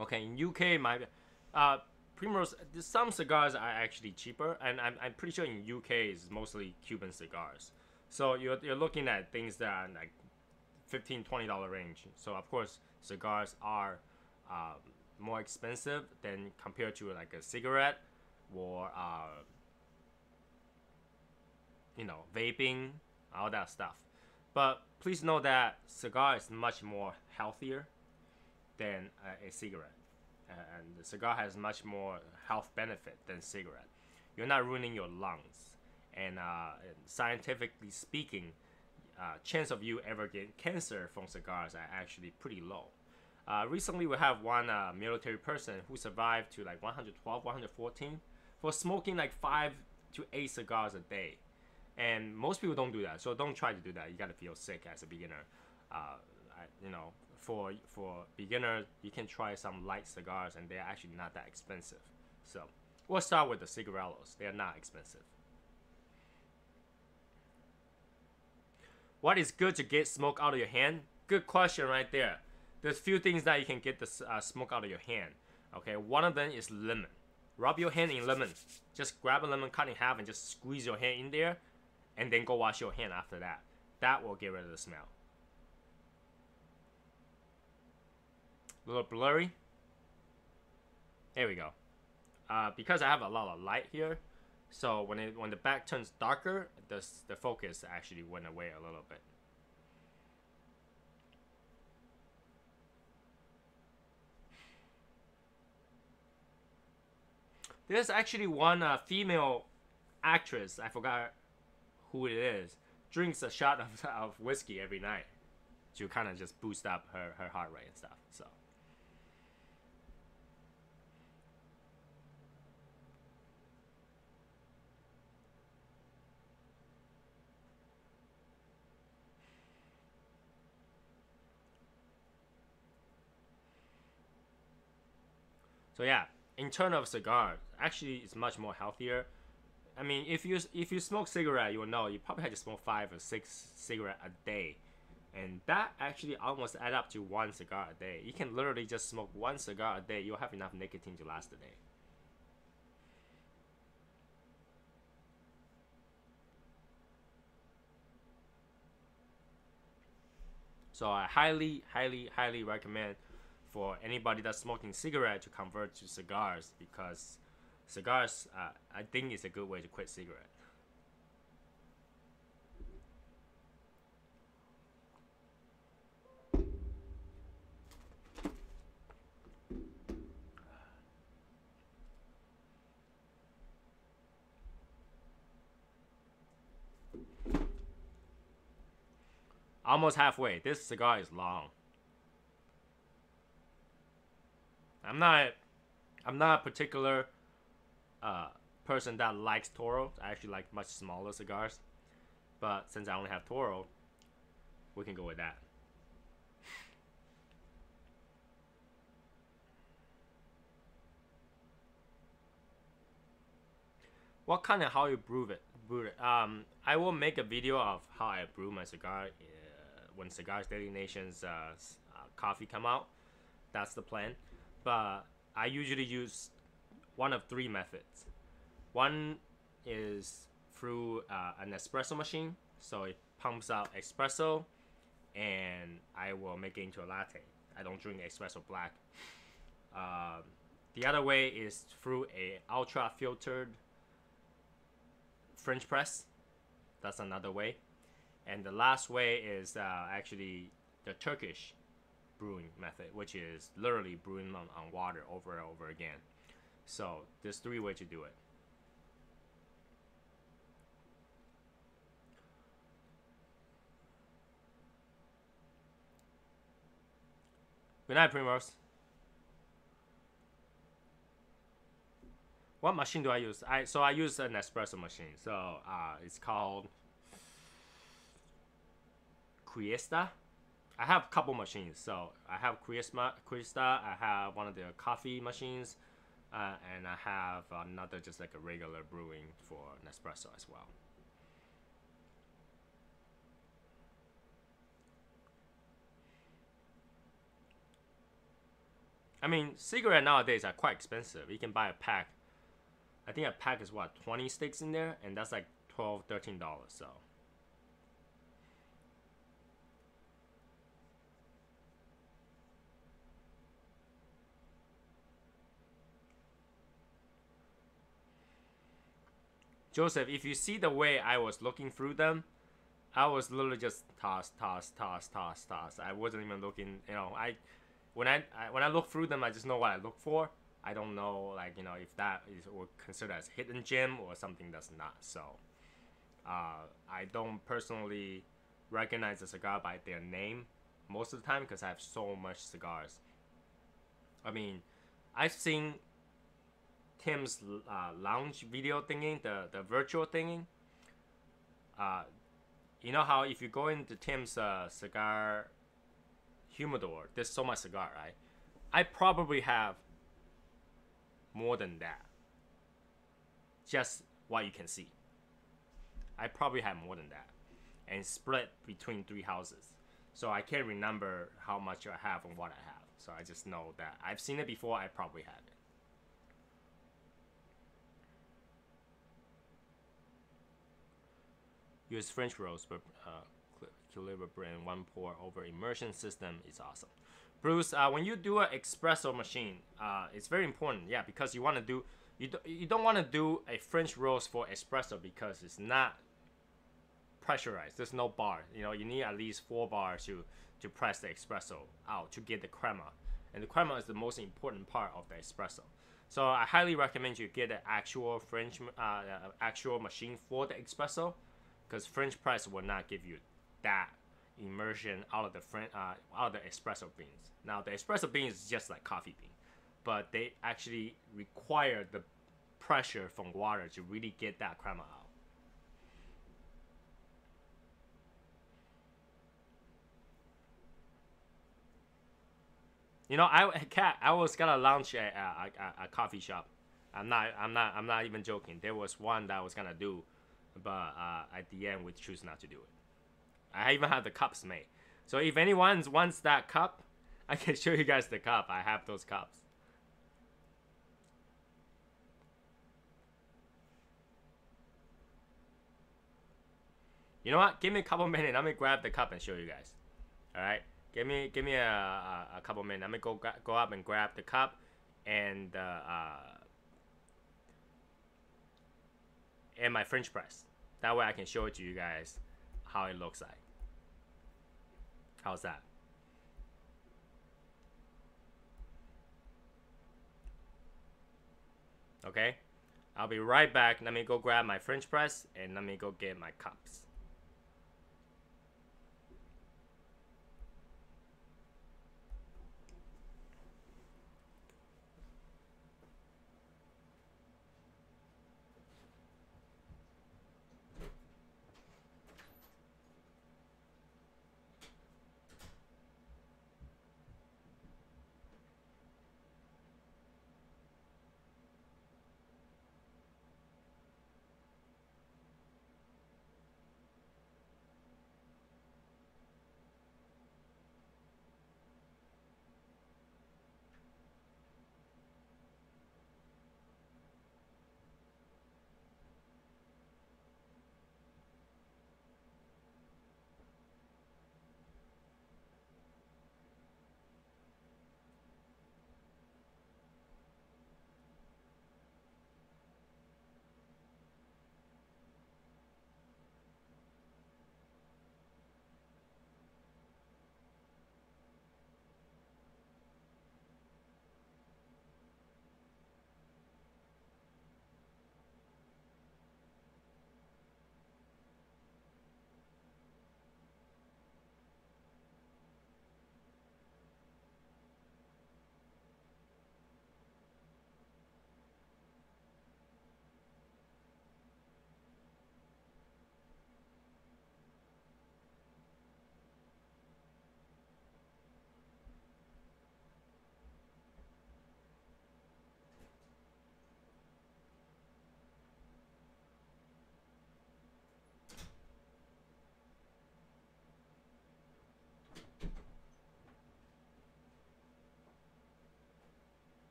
Okay, in UK, Primrose, some cigars are actually cheaper, and I'm pretty sure in UK is mostly Cuban cigars. So you're looking at things that are like $15-20 range. So of course cigars are more expensive than compared to like a cigarette or vaping, all that stuff. But please know that cigar is much more healthier than a cigarette, and the cigar has much more health benefit than cigarette. You're not ruining your lungs, and scientifically speaking, chance of you ever getting cancer from cigars are actually pretty low. Recently, we have one military person who survived to like 112, 114 for smoking like 5 to 8 cigars a day. And most people don't do that, so don't try to do that. You gotta feel sick as a beginner. For beginners, you can try some light cigars, and they're actually not that expensive. So we'll start with the cigarillos. They are not expensive. What is good to get smoke out of your hand? Good question right there. There's few things that you can get the smoke out of your hand. Okay, one of them is lemon. Rub your hand in lemon. Just grab a lemon, cut in half, and just squeeze your hand in there, and then go wash your hand after that. That will get rid of the smell. A little blurry. There we go. Because I have a lot of light here, so when the back turns darker, the focus actually went away a little bit. There's actually one female actress, I forgot who it is, drinks a shot of whiskey every night to kind of just boost up her heart rate and stuff. So yeah, in terms of cigar, actually it's much more healthier. I mean, if you smoke cigarette, you will know you probably have to smoke 5 or 6 cigarette a day, and that actually almost add up to 1 cigar a day. You can literally just smoke 1 cigar a day. You'll have enough nicotine to last a day. So I highly, highly, highly recommend for anybody that's smoking cigarette to convert to cigars, because cigars, I think, is a good way to quit cigarette. Almost halfway. This cigar is long. I'm not a particular person that likes Toro. I actually like much smaller cigars, but since I only have Toro, we can go with that. What kind of how you brew it? I will make a video of how I brew my cigar when Cigars Daily Nation's coffee come out. That's the plan. But I usually use one of 3 methods. One is through an espresso machine, so it pumps out espresso, and I will make it into a latte. I don't drink espresso black. The other way is through a ultra filtered French press. That's another way. And the last way is actually the Turkish brewing method, which is literally brewing on water over and over again. So there's 3 ways to do it. Good night, Primrose. What machine do I use? I use an espresso machine. So it's called Crista. I have a couple machines. So I have Crista. I have one of the coffee machines, and I have another just like a regular brewing for Nespresso as well. I mean, cigarette nowadays are quite expensive. You can buy a pack. I think a pack is what, 20 sticks in there, and that's like $12, $13. So Joseph, if you see the way I was looking through them, I was literally just toss, toss, toss, toss, toss. I wasn't even looking. When I look through them, I just know what I look for. I don't know, like, if that is considered as hidden gem or something that's not. So I don't personally recognize a cigar by their name most of the time because I have so much cigars. I mean, I've seen Tim's lounge video thingy, the virtual thingy. You know how if you go into Tim's cigar humidor, there's so much cigar, right? I probably have more than that. Just what you can see. I probably have more than that. And split between 3 houses. So I can't remember how much I have and what I have. So I just know that I've seen it before, I probably have it. Use French roast, but Caliber brand 1 pour over immersion system is awesome. Bruce, when you do an espresso machine, it's very important, yeah, because you want to do you don't want to do a French roast for espresso because it's not pressurized. There's no bar. You need at least 4 bars to press the espresso out to get the crema, and the crema is the most important part of the espresso. So I highly recommend you get an actual actual machine for the espresso, because French press will not give you that immersion out of the espresso beans. Now the espresso beans is just like coffee bean, but they actually require the pressure from water to really get that crema out. I was gonna launch a coffee shop. I'm not even joking. There was one that I was gonna do, but at the end we choose not to do it. I even have the cups made. So if anyone wants that cup, I can show you guys the cup. I have those cups. You know what? Give me a couple minutes. Let me grab the cup and show you guys. All right. Give me a couple minutes. Let me go up and grab the cup and my French press. That way I can show it to you guys how it looks like. How's that? Okay. I'll be right back. Let me go grab my French press and let me go get my cups.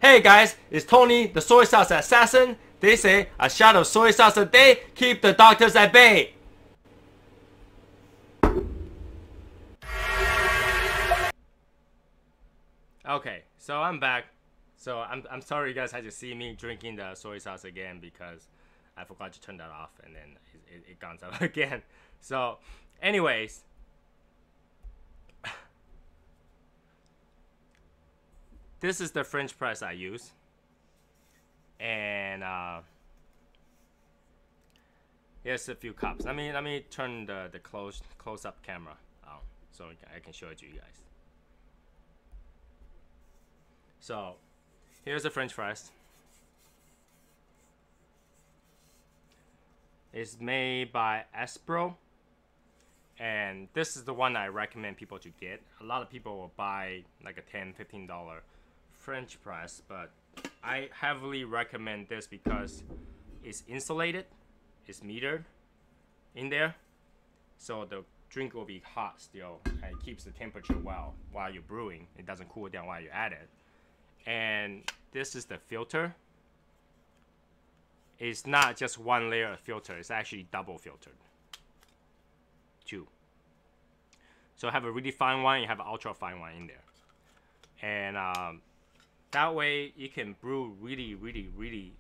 Hey guys, it's Tony, the soy sauce assassin. They say a shot of soy sauce a day keep the doctors at bay. Okay, so I'm back. So I'm sorry you guys had to see me drinking the soy sauce again because I forgot to turn that off and then it got out again. So anyways, this is the French press I use. And here's a few cups. Let me turn the close up camera on so I can show it to you guys. So here's the French press. It's made by Espro, and this is the one I recommend people to get. A lot of people will buy like a $10-15 French press, but I heavily recommend this because it's insulated, it's metered in there, so the drink will be hot still, and it keeps the temperature well while you're brewing. It doesn't cool down while you add it. And this is the filter. It's not just one layer of filter, it's actually double filtered. Two. So I have a really fine one, you have an ultra fine one in there. And that way you can brew really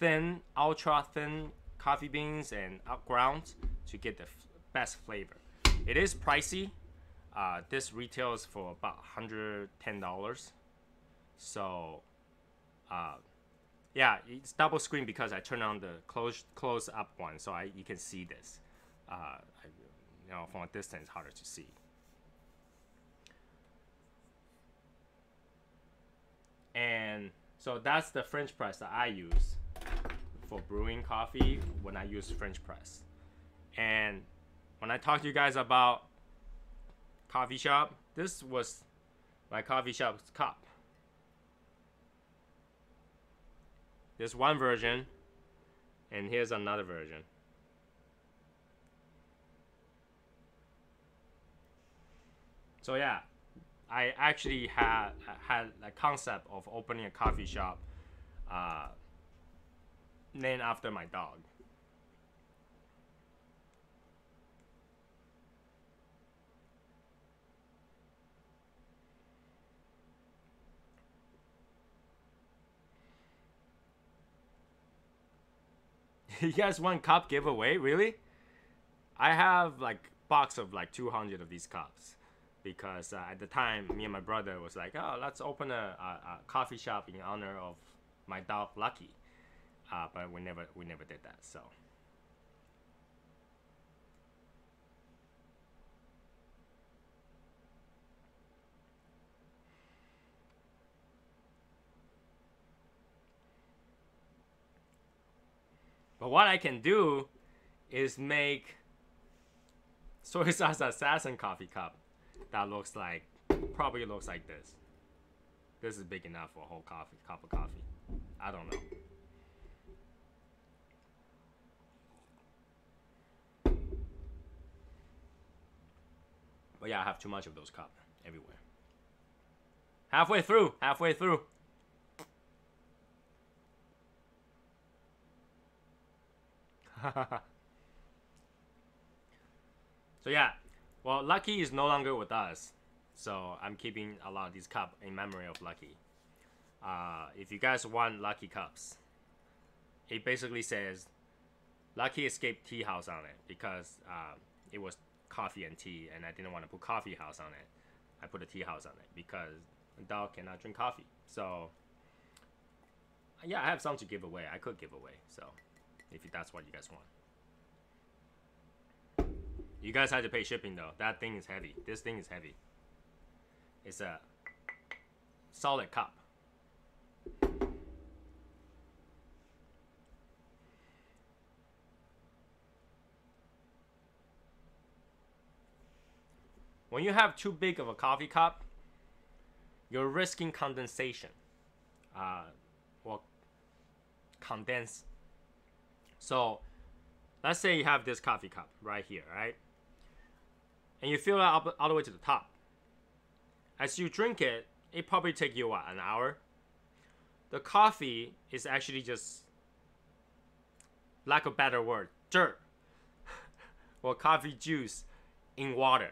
thin, ultra thin coffee beans and grounds to get the best flavor. It is pricey. This retails for about $110. So yeah, it's double screen because I turned on the close up one, so you can see this. You know, from a distance, harder to see. And so that's the French press that I use for brewing coffee when I use French press. And when I talk to you guys about coffee shop, this was my coffee shop's cup. There's one version, and here's another version. So yeah, I actually had a concept of opening a coffee shop named after my dog. You guys want cup giveaway? Really? I have like box of like 200 of these cups because at the time me and my brother was like, oh, let's open a coffee shop in honor of my dog Lucky, but we never did that. So but what I can do is make SoysauceAssassin coffee cup that probably looks like this. This is big enough for a whole cup of coffee. I don't know. But yeah, I have too much of those cups everywhere. Halfway through. So yeah, well, Lucky is no longer with us, so I'm keeping a lot of these cups in memory of Lucky. If you guys want Lucky cups, it basically says Lucky escaped tea house on it because it was coffee and tea, and I didn't want to put coffee house on it. I put a tea house on it because a dog cannot drink coffee. So yeah, I have some to give away. I could give away, so if that's what you guys want. You guys had to pay shipping though. That thing is heavy. This thing is heavy. It's a solid cup. When you have too big of a coffee cup, you're risking condensation. Well, condense. So let's say you have this coffee cup right here, right? And you fill it up all the way to the top. As you drink it, it probably take you what, an hour the coffee is actually just, lack of better word, dirt or coffee juice in water.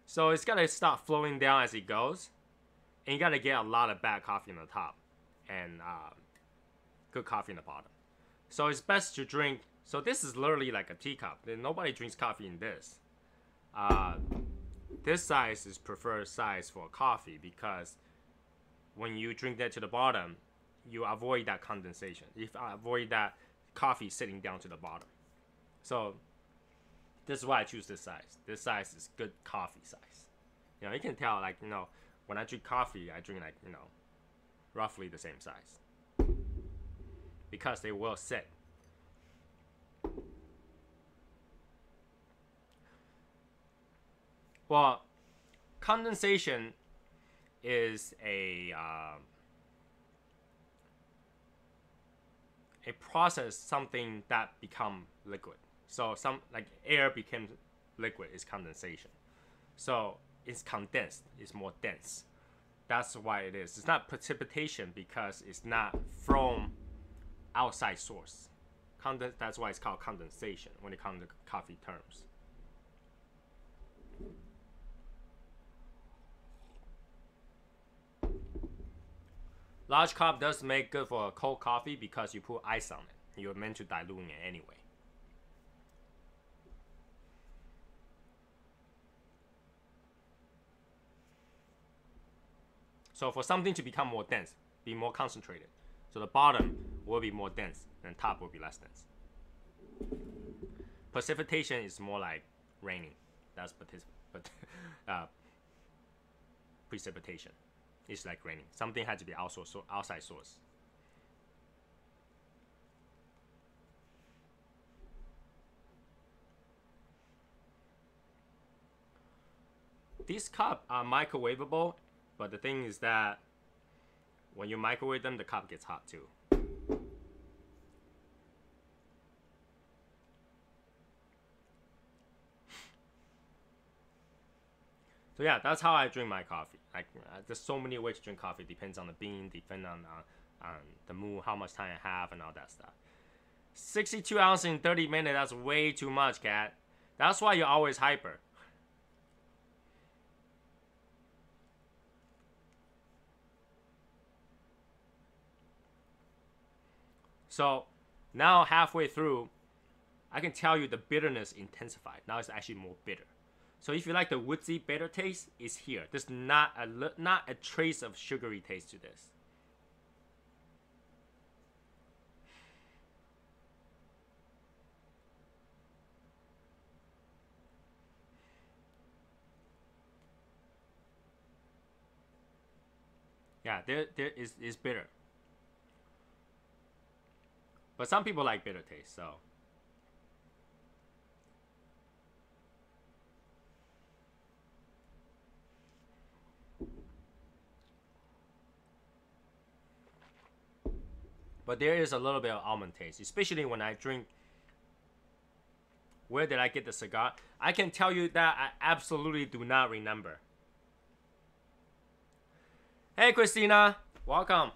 So it's gotta start flowing down as it goes, and you gotta get a lot of bad coffee on the top and good coffee in the bottom. So it's best to drink. So this is literally like a teacup. Nobody drinks coffee in this. This size is preferred size for coffee because when you drink that to the bottom, you avoid that condensation. You avoid that coffee sitting down to the bottom. So this is why I choose this size. This size is good coffee size. You know, you can tell, like, you know, when I drink coffee, I drink like, you know, roughly the same size because they will sit. Well, condensation is a process, something that become liquid. So some, like, air became liquid is condensation. So it's condensed, it's more dense. That's why it is. It's not precipitation because it's not from outside source. That's why it's called condensation when it comes to coffee terms. Large cup does make good for a cold coffee because you put ice on it. You're meant to dilute it anyway. So for something to become more dense, be more concentrated. So the bottom will be more dense and top will be less dense. Precipitation is more like raining. That's precipitation. It's like raining. Something had to be outside source. These cups are microwavable, but the thing is that when you microwave them, the cup gets hot too. So yeah, that's how I drink my coffee. Like, there's so many ways to drink coffee. Depends on the bean, depends on the mood, how much time I have, and all that stuff. 62 ounces in 30 minutes. That's way too much, cat. That's why you're always hyper. So now halfway through, I can tell you the bitterness intensified. Now it's actually more bitter. So if you like the woodsy bitter taste, it's here. There's not a trace of sugary taste to this. Yeah, there is bitter. But some people like bitter taste, so. But there is a little bit of almond taste, especially when I drink. Where did I get the cigar? I can tell you that I absolutely do not remember. Hey, Christina, welcome.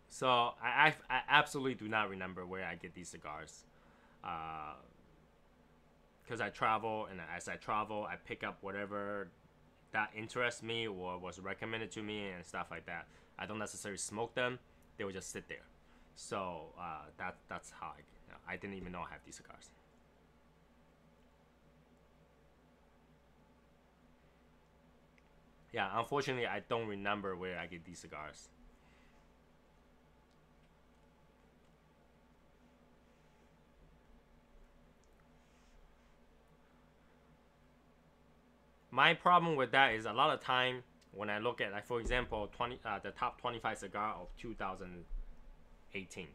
So I absolutely do not remember where I get these cigars. Because I travel, and as I travel, I pick up whatever that interests me or was recommended to me and stuff like that. I don't necessarily smoke them. They will just sit there. So that's how I didn't even know I have these cigars. Yeah, unfortunately, I don't remember where I get these cigars. My problem with that is a lot of time when I look at, like, for example, the top 25 cigar of 2018.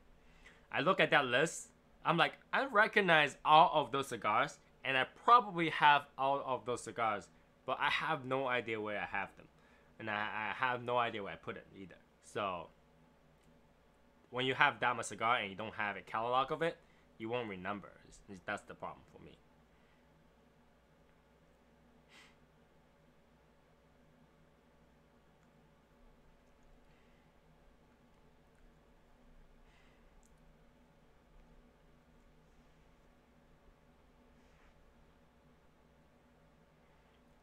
I look at that list. I'm like, I recognize all of those cigars, and I probably have all of those cigars, but I have no idea where I have them, and I have no idea where I put it either. So when you have that much cigar and you don't have a catalog of it, you won't remember. That's the problem for me.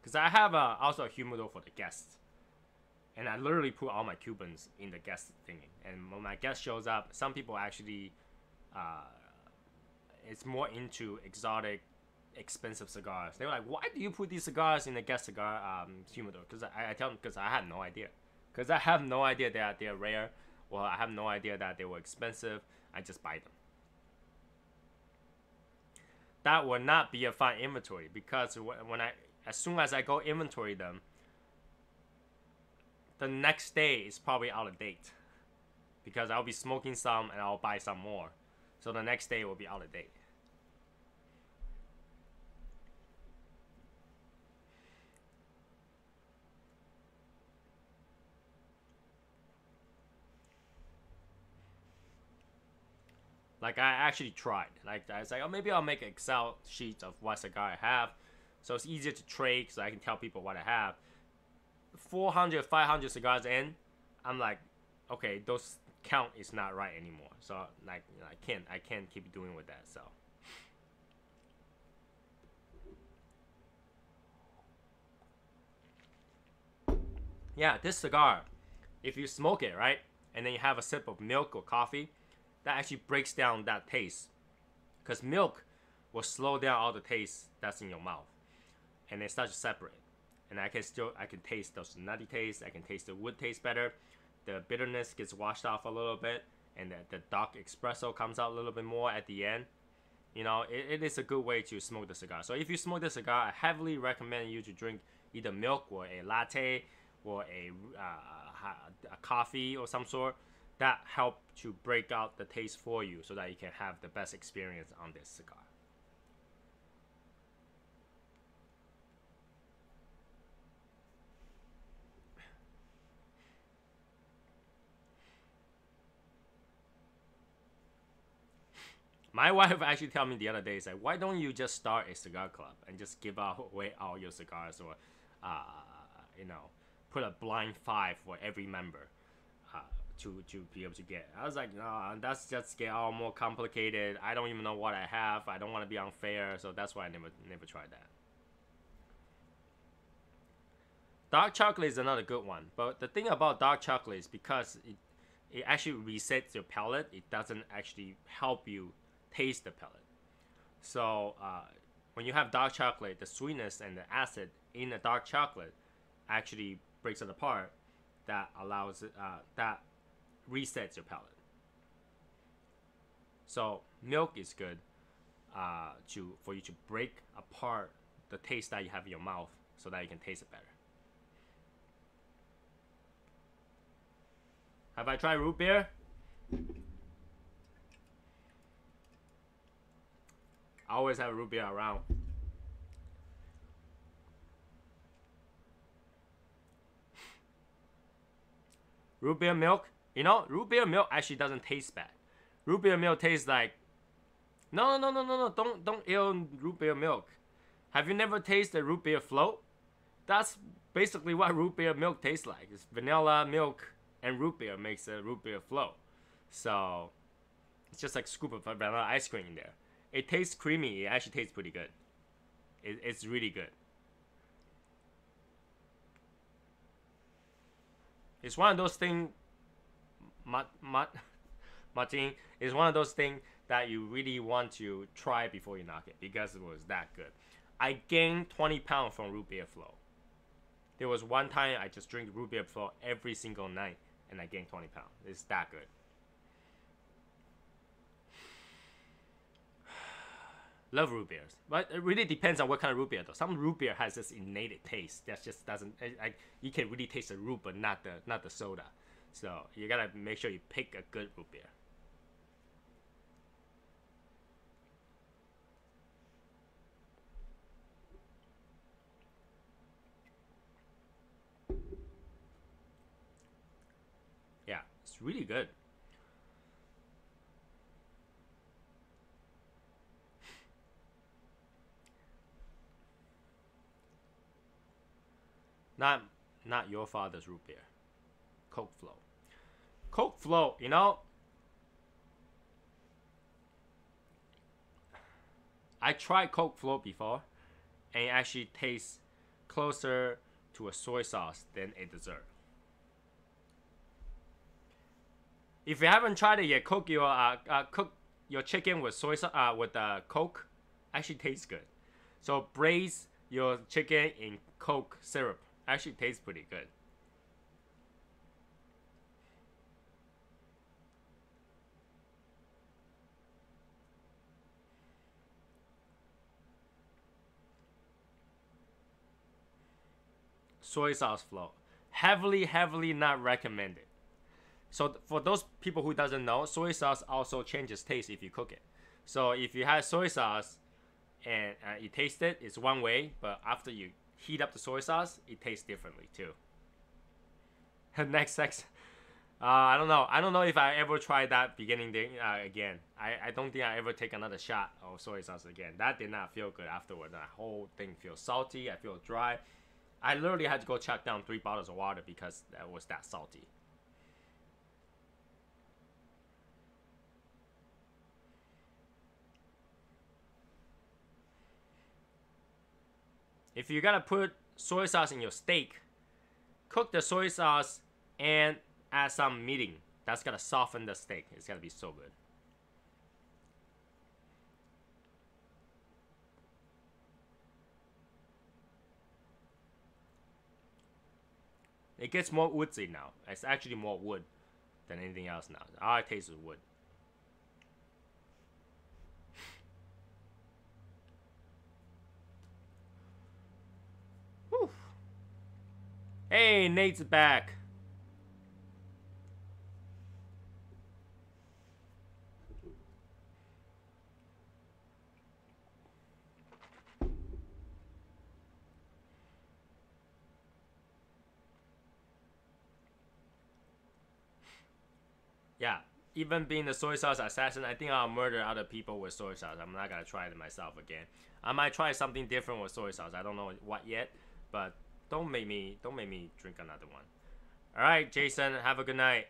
because I have also a humidor for the guests, and I literally put all my Cubans in the guest thingy. And when my guest shows up, some people actually, it's more into exotic, expensive cigars. They're like, "Why do you put these cigars in the guest cigar humidor?" Because I tell them, because I had no idea. Because I have no idea that they're rare. Well, I have no idea that they were expensive. I just buy them. That will not be a fun inventory, because as soon as I go inventory them, the next day is probably out of date, because I'll be smoking some and I'll buy some more, so the next day will be out of date. Like, I actually tried. Like, I was like, oh, maybe I'll make an Excel sheet of what cigar I have, so it's easier to trade, so I can tell people what I have. 400, 500 cigars in, I'm like, okay, those count is not right anymore. So like, I can't keep doing with that. So yeah, this cigar, if you smoke it, right, and then you have a sip of milk or coffee, that actually breaks down that taste, because milk will slow down all the taste that's in your mouth, and it starts to separate. And I can taste those nutty taste. I can taste the wood taste better. The bitterness gets washed off a little bit, and the dark espresso comes out a little bit more at the end. You know, it is a good way to smoke the cigar. So if you smoke the cigar, I heavily recommend you to drink either milk or a latte or a coffee or some sort. That help to break out the taste for you, so that you can have the best experience on this cigar. My wife actually told me the other day, like, why don't you just start a cigar club and just give away all your cigars, or, you know, put a blind 5 for every member to be able to get. I was like, no, that's just get all more complicated. I don't even know what I have. I don't want to be unfair, so that's why I never tried that. Dark chocolate is another good one, but the thing about dark chocolate is because it actually resets your palate. It doesn't actually help you taste the pellet. So when you have dark chocolate, the sweetness and the acid in the dark chocolate actually breaks it apart. That allows it, that resets your palate. So milk is good for you to break apart the taste that you have in your mouth, so that you can taste it better. Have I tried root beer? I always have root beer around. Root beer milk, you know, root beer milk actually doesn't taste bad. Root beer milk tastes like, no, don't ill root beer milk. Have you never tasted root beer float? That's basically what root beer milk tastes like. It's vanilla milk and root beer makes a root beer float. So it's just like a scoop of vanilla ice cream in there. It tastes creamy. It actually tastes pretty good. It's really good. It's one of those things, Martin, is one of those things that you really want to try before you knock it, because it was that good. I gained 20 pounds from root beer flow. There was one time I just drink root beer flow every single night, and I gained 20 pounds. It's that good. Love root beers, but it really depends on what kind of root beer though. Some root beer has this innate taste that just doesn't. You can really taste the root, but not the soda. So you gotta make sure you pick a good root beer. Yeah, it's really good. Not your father's root beer. Coke Flow. Coke Flow, you know, I tried Coke Flow before, and it actually tastes closer to a soy sauce than a dessert. If you haven't tried it yet, cook your chicken with Coke. Actually tastes good. So braise your chicken in Coke syrup. Actually tastes pretty good. Soy sauce flow. Heavily not recommended. So for those people who doesn't know, soy sauce also changes taste if you cook it. So if you have soy sauce and you taste it, it's one way, but after you heat up the soy sauce, it tastes differently too. Next, I don't know. I don't know if I ever tried that beginning thing again. I don't think I ever take another shot of soy sauce again. That did not feel good afterward. That whole thing feels salty. I feel dry. I literally had to go chuck down 3 bottles of water because that was that salty. If you gotta put soy sauce in your steak, cook the soy sauce and add some meating. That's gonna soften the steak. It's gonna be so good. It gets more woodsy now. It's actually more wood than anything else now. All I taste is wood. Whew. Hey, Nate's back. Yeah, even being the soy sauce assassin, I think I'll murder other people with soy sauce. I'm not gonna try it myself again. I might try something different with soy sauce. I don't know what yet, but don't make me drink another one. All right, Jason, have a good night.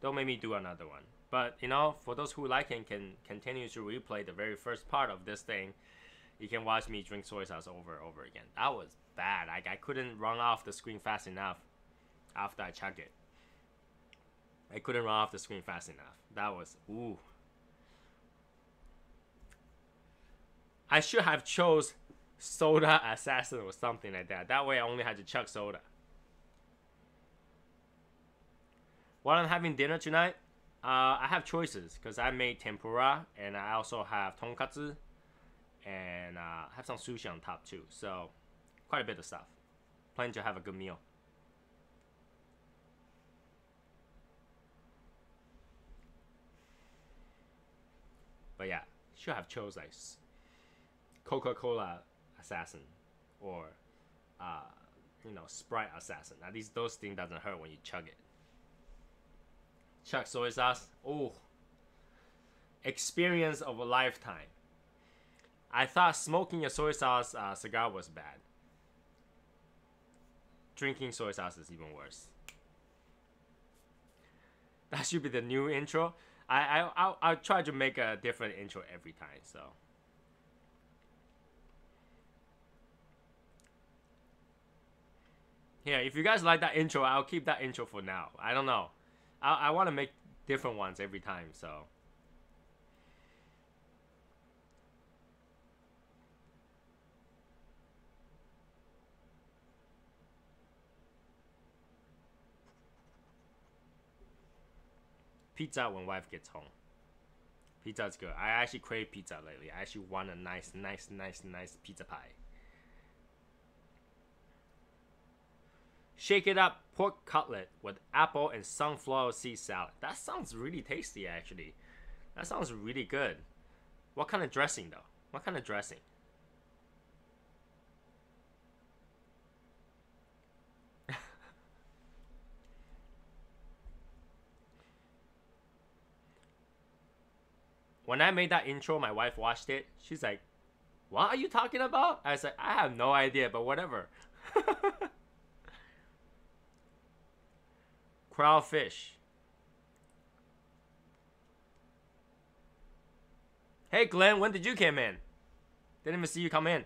Don't make me do another one. But you know, for those who like and can continue to replay the very first part of this thing, you can watch me drink soy sauce over and over again. That was bad. I couldn't run off the screen fast enough after I chugged it. I couldn't run off the screen fast enough. That was, ooh. I should have chose Soda Assassin or something like that. That way I only had to chug soda. While I'm having dinner tonight, I have choices because I made tempura and I also have tonkatsu and have some sushi on top too. So quite a bit of stuff. Planning to have a good meal. But yeah, should have chose like Coca-Cola Assassin or Sprite Assassin. At least those things doesn't hurt when you chug it. Chug soy sauce. Oh, experience of a lifetime. I thought smoking a soy sauce cigar was bad. Drinking soy sauce is even worse. That should be the new intro. I'll try to make a different intro every time, so. Yeah, if you guys like that intro, I'll keep that intro for now. I don't know. I want to make different ones every time, so. Pizza when wife gets home. Pizza's good. I actually crave pizza lately. I actually want a nice pizza pie. Shake it up pork cutlet with apple and sunflower seed salad. That sounds really tasty, actually. That sounds really good. What kind of dressing, though? What kind of dressing? When I made that intro, my wife watched it. She's like, "What are you talking about?" I said, "I have no idea, but whatever." Crawfish. Hey Glenn, when did you come in? Didn't even see you come in.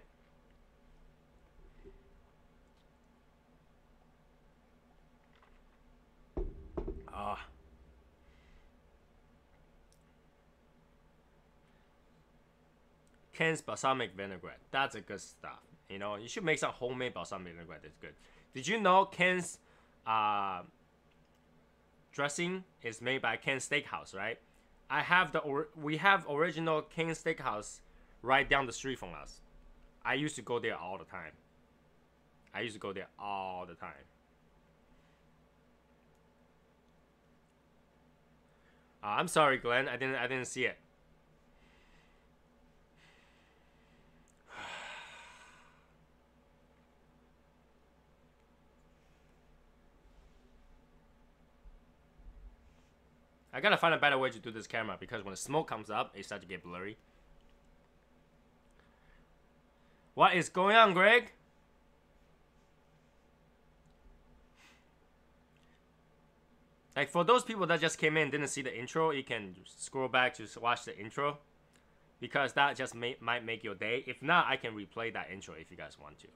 Ken's balsamic vinaigrette. That's a good stuff. You know, you should make some homemade balsamic vinaigrette. It's good. Did you know Ken's dressing is made by Ken's Steakhouse, right? We have original Ken's Steakhouse right down the street from us. I used to go there all the time. I'm sorry, Glenn. I didn't see it. I gotta find a better way to do this camera because when the smoke comes up, it starts to get blurry. What is going on, Greg? Like, for those people that just came in and didn't see the intro, you can scroll back to watch the intro. Because that just might make your day. If not, I can replay that intro if you guys want to.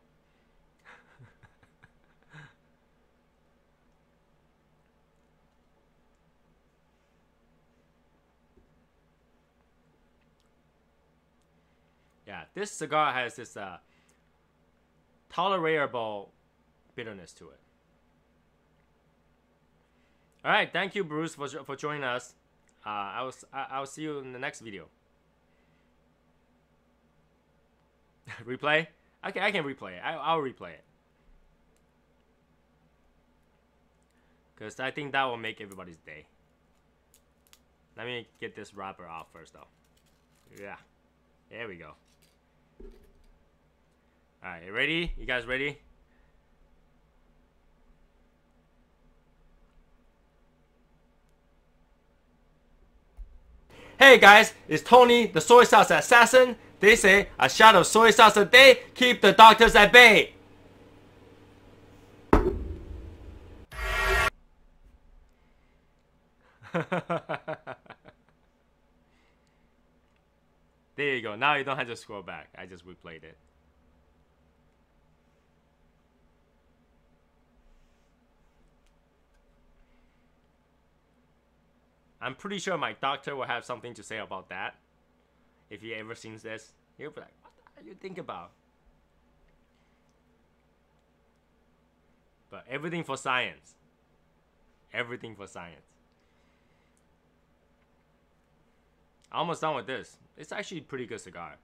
Yeah, this cigar has this tolerable bitterness to it. All right, thank you, Bruce, for joining us. I'll see you in the next video. Replay? Okay, I can replay it. I'll replay it. Because I think that will make everybody's day. Let me get this wrapper off first, though. Yeah. There we go. Alright, you ready? You guys ready? Hey guys, it's Tony, the soy sauce assassin. They say a shot of soy sauce a day keep the doctors at bay. There you go. Now you don't have to scroll back. I just replayed it. I'm pretty sure my doctor will have something to say about that. If he ever sees this, he'll be like, what the hell you think about? But everything for science. Everything for science. Almost done with this. It's actually a pretty good cigar.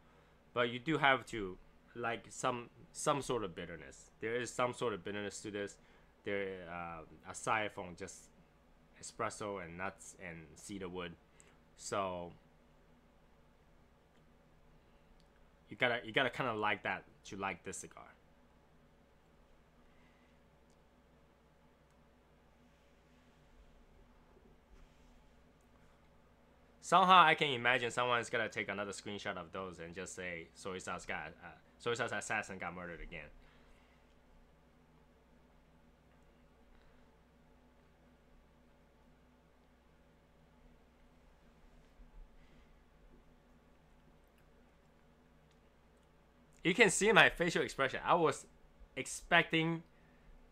But you do have to like some sort of bitterness. There is some sort of bitterness to this. There aside from just espresso and nuts and cedar wood. So you gotta kind of like that to like this cigar. Somehow I can imagine someone's gonna take another screenshot of those and just say Soy Sauce Assassin got murdered again. You can see my facial expression. I was expecting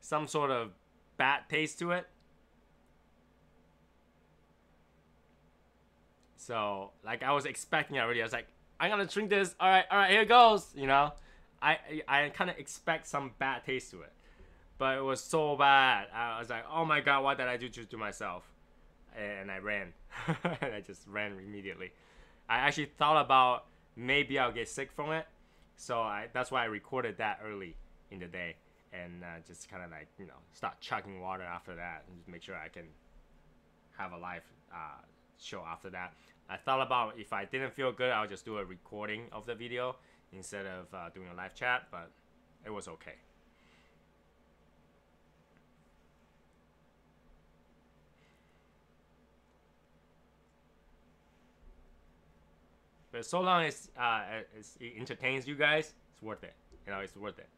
some sort of bad taste to it. So, like, I was expecting it already. I was like, I'm gonna drink this. All right, here it goes. You know, I kind of expect some bad taste to it, but it was so bad. I was like, oh my god, what did I do to myself? And I ran. And I just ran immediately. I actually thought about maybe I'll get sick from it. So that's why I recorded that early in the day and just kind of like, you know, start chugging water after that and just make sure I can have a live show after that. I thought about if I didn't feel good, I'll just do a recording of the video instead of doing a live chat, but it was okay. But so long as it entertains you guys, it's worth it. You know, it's worth it.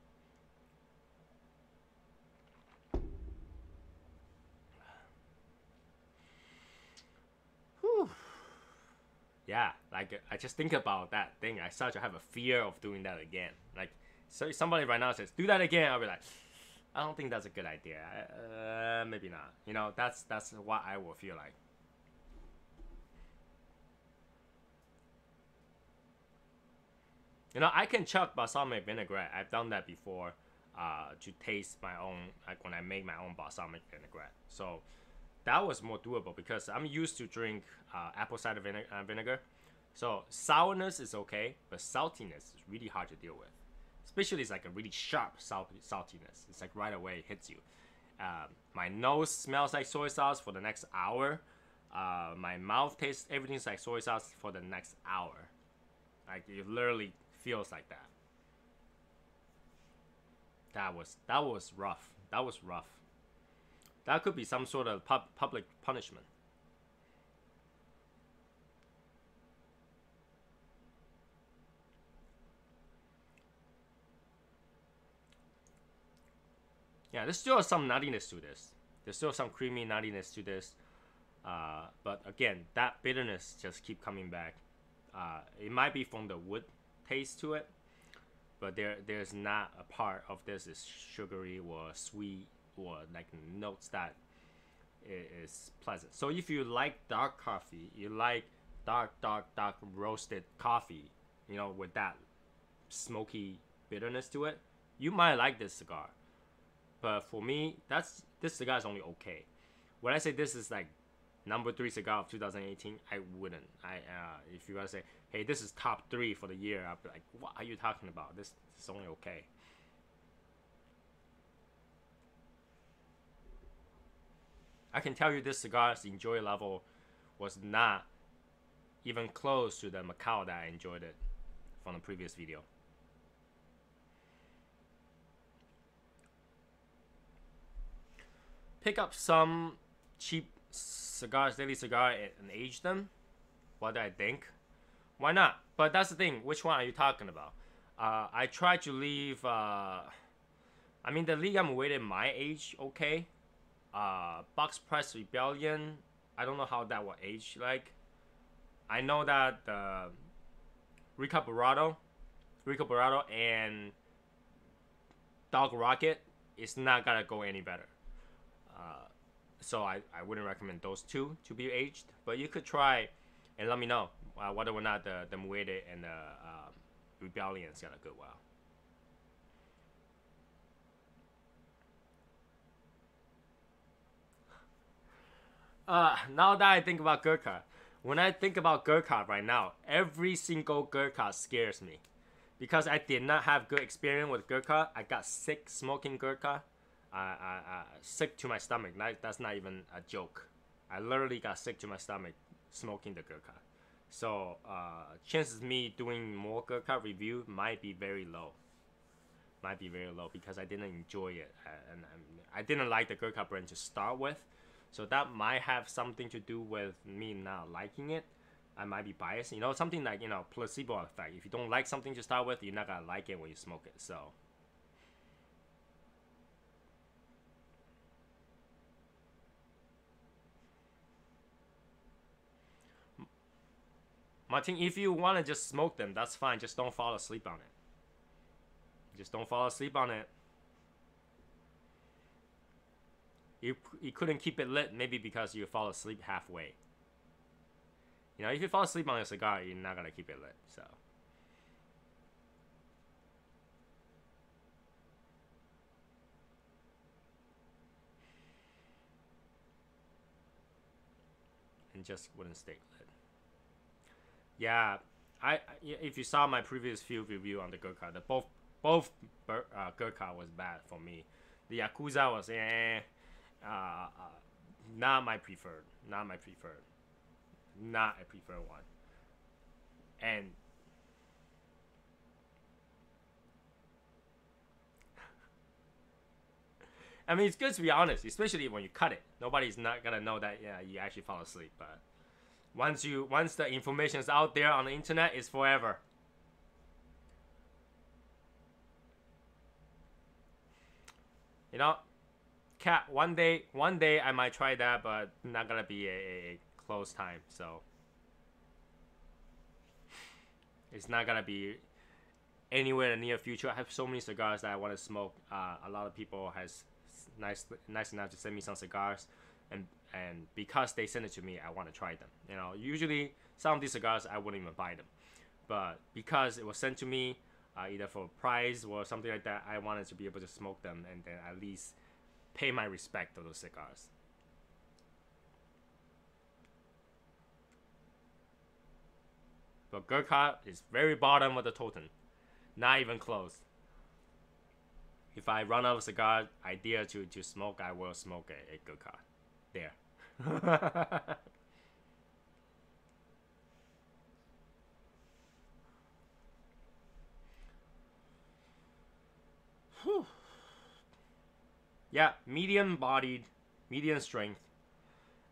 Whew. Yeah, like I just think about that thing. I start to have a fear of doing that again. Like, so if somebody right now says, do that again, I'll be like, I don't think that's a good idea. Maybe not. You know, that's what I will feel like. You know, I can chuck balsamic vinaigrette. I've done that before, to taste my own, like when I make my own balsamic vinaigrette. So that was more doable because I'm used to drink apple cider vinegar. So sourness is okay, but saltiness is really hard to deal with. Especially it's like a really sharp saltiness. It's like right away it hits you. My nose smells like soy sauce for the next hour. My mouth tastes everything's like soy sauce for the next hour. Like it literally feels like that. That was rough. That was rough. That could be some sort of public punishment. Yeah, there's still some nuttiness to this. There's still some creamy nuttiness to this. But again, that bitterness just keep coming back. It might be from the wood taste to it, but there's not a part of this is sugary or sweet or like notes that is pleasant. So if you like dark coffee, you like dark roasted coffee, you know, with that smoky bitterness to it, you might like this cigar. But for me, this cigar is only okay. When I say this is like number 3 cigar of 2018, I wouldn't. If you gotta say, hey, this is top 3 for the year, I'd be like, what are you talking about? This is only okay. I can tell you this cigar's enjoy level was not even close to the Macau that I enjoyed it from the previous video. Pick up some cheap cigars, daily cigar, and age them. What do I think? Why not? But that's the thing. Which one are you talking about? I try to leave. I mean, the Liam waited my age okay. Box Press Rebellion. I don't know how that will age like. I know that the Rica Barado, and Dog Rocket is not gonna go any better. So I wouldn't recommend those two to be aged, but you could try and let me know whether or not the Muede and the Rebellion's gonna go well. Now that I think about Gurkha, when I think about Gurkha right now, every single Gurkha scares me. Because I did not have good experience with Gurkha. I got sick smoking Gurkha. Sick to my stomach. That's not even a joke. I literally got sick to my stomach smoking the Gurkha. So chances me doing more Gurkha review might be very low. Might be very low because I didn't enjoy it, and I didn't like the Gurkha brand to start with. So that might have something to do with me not liking it. I might be biased. You know, something like, you know, placebo effect. If you don't like something to start with, you're not gonna like it when you smoke it. So Martin, if you want to just smoke them, that's fine. Just don't fall asleep on it. Just don't fall asleep on it. You couldn't keep it lit maybe because you fall asleep halfway. You know, if you fall asleep on a cigar, you're not going to keep it lit. So and just wouldn't stay lit. Yeah, if you saw my previous few review on the Gurkha, both Gurkha was bad for me. The Yakuza was not my preferred, not a preferred one. And I mean, it's good to be honest, especially when you cut it. Nobody's not gonna know that you actually fall asleep. But once the information is out there on the internet, it's forever. You know, cat. One day I might try that, but not gonna be a close time. So it's not gonna be anywhere in the near future. I have so many cigars that I want to smoke. A lot of people has nice enough to send me some cigars, and because they send it to me, I want to try them. You know, usually some of these cigars I wouldn't even buy them, but because it was sent to me, either for a prize or something like that, I wanted to be able to smoke them and then at least pay my respect to those cigars. But Gurkha is very bottom of the totem, not even close. If I run out of cigar idea to smoke, I will smoke a Gurkha. There. Whew. Yeah, medium bodied, medium strength.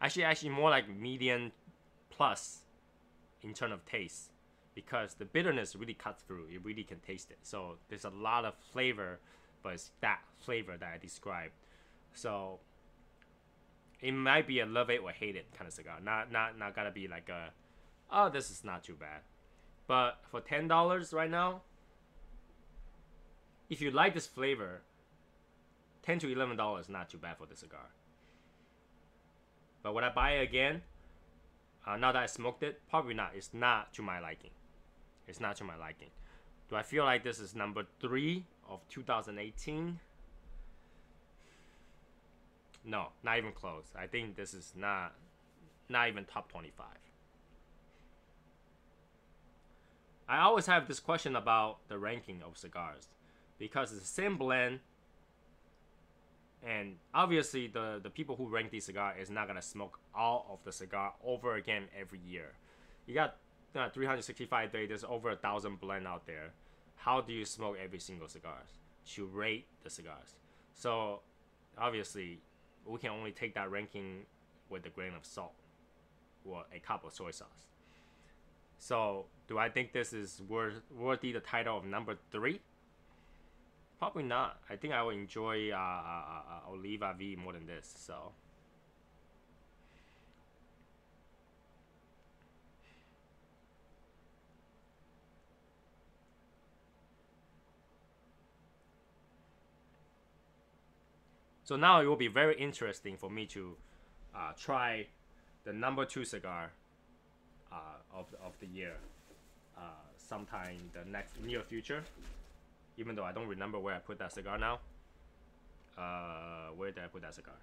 Actually more like medium plus in terms of taste, because the bitterness really cuts through. You really can taste it. So there's a lot of flavor, but it's that flavor that I described. So it might be a love it or hate it kind of cigar. Not gotta be like a, oh, this is not too bad. But for $10 right now, if you like this flavor, $10 to $11 is not too bad for the cigar. But would I buy it again? Now that I smoked it, probably not. It's not to my liking. It's not to my liking. Do I feel like this is number 3 of 2018? No, not even close. I think this is not even top 25. I always have this question about the ranking of cigars, because it's the same blend, and obviously the people who rank these cigars is not gonna smoke all of the cigar over again every year. You got 365 days. There's over 1,000 blend out there. How do you smoke every single cigar? To rate the cigars. So obviously we can only take that ranking with a grain of salt or a cup of soy sauce. So do I think this is worthy the title of number 3? Probably not. I think I will enjoy Oliva V more than this. So now it will be very interesting for me to try the number 2 cigar of the year sometime in the near future. Even though I don't remember where I put that cigar now. Where did I put that cigar?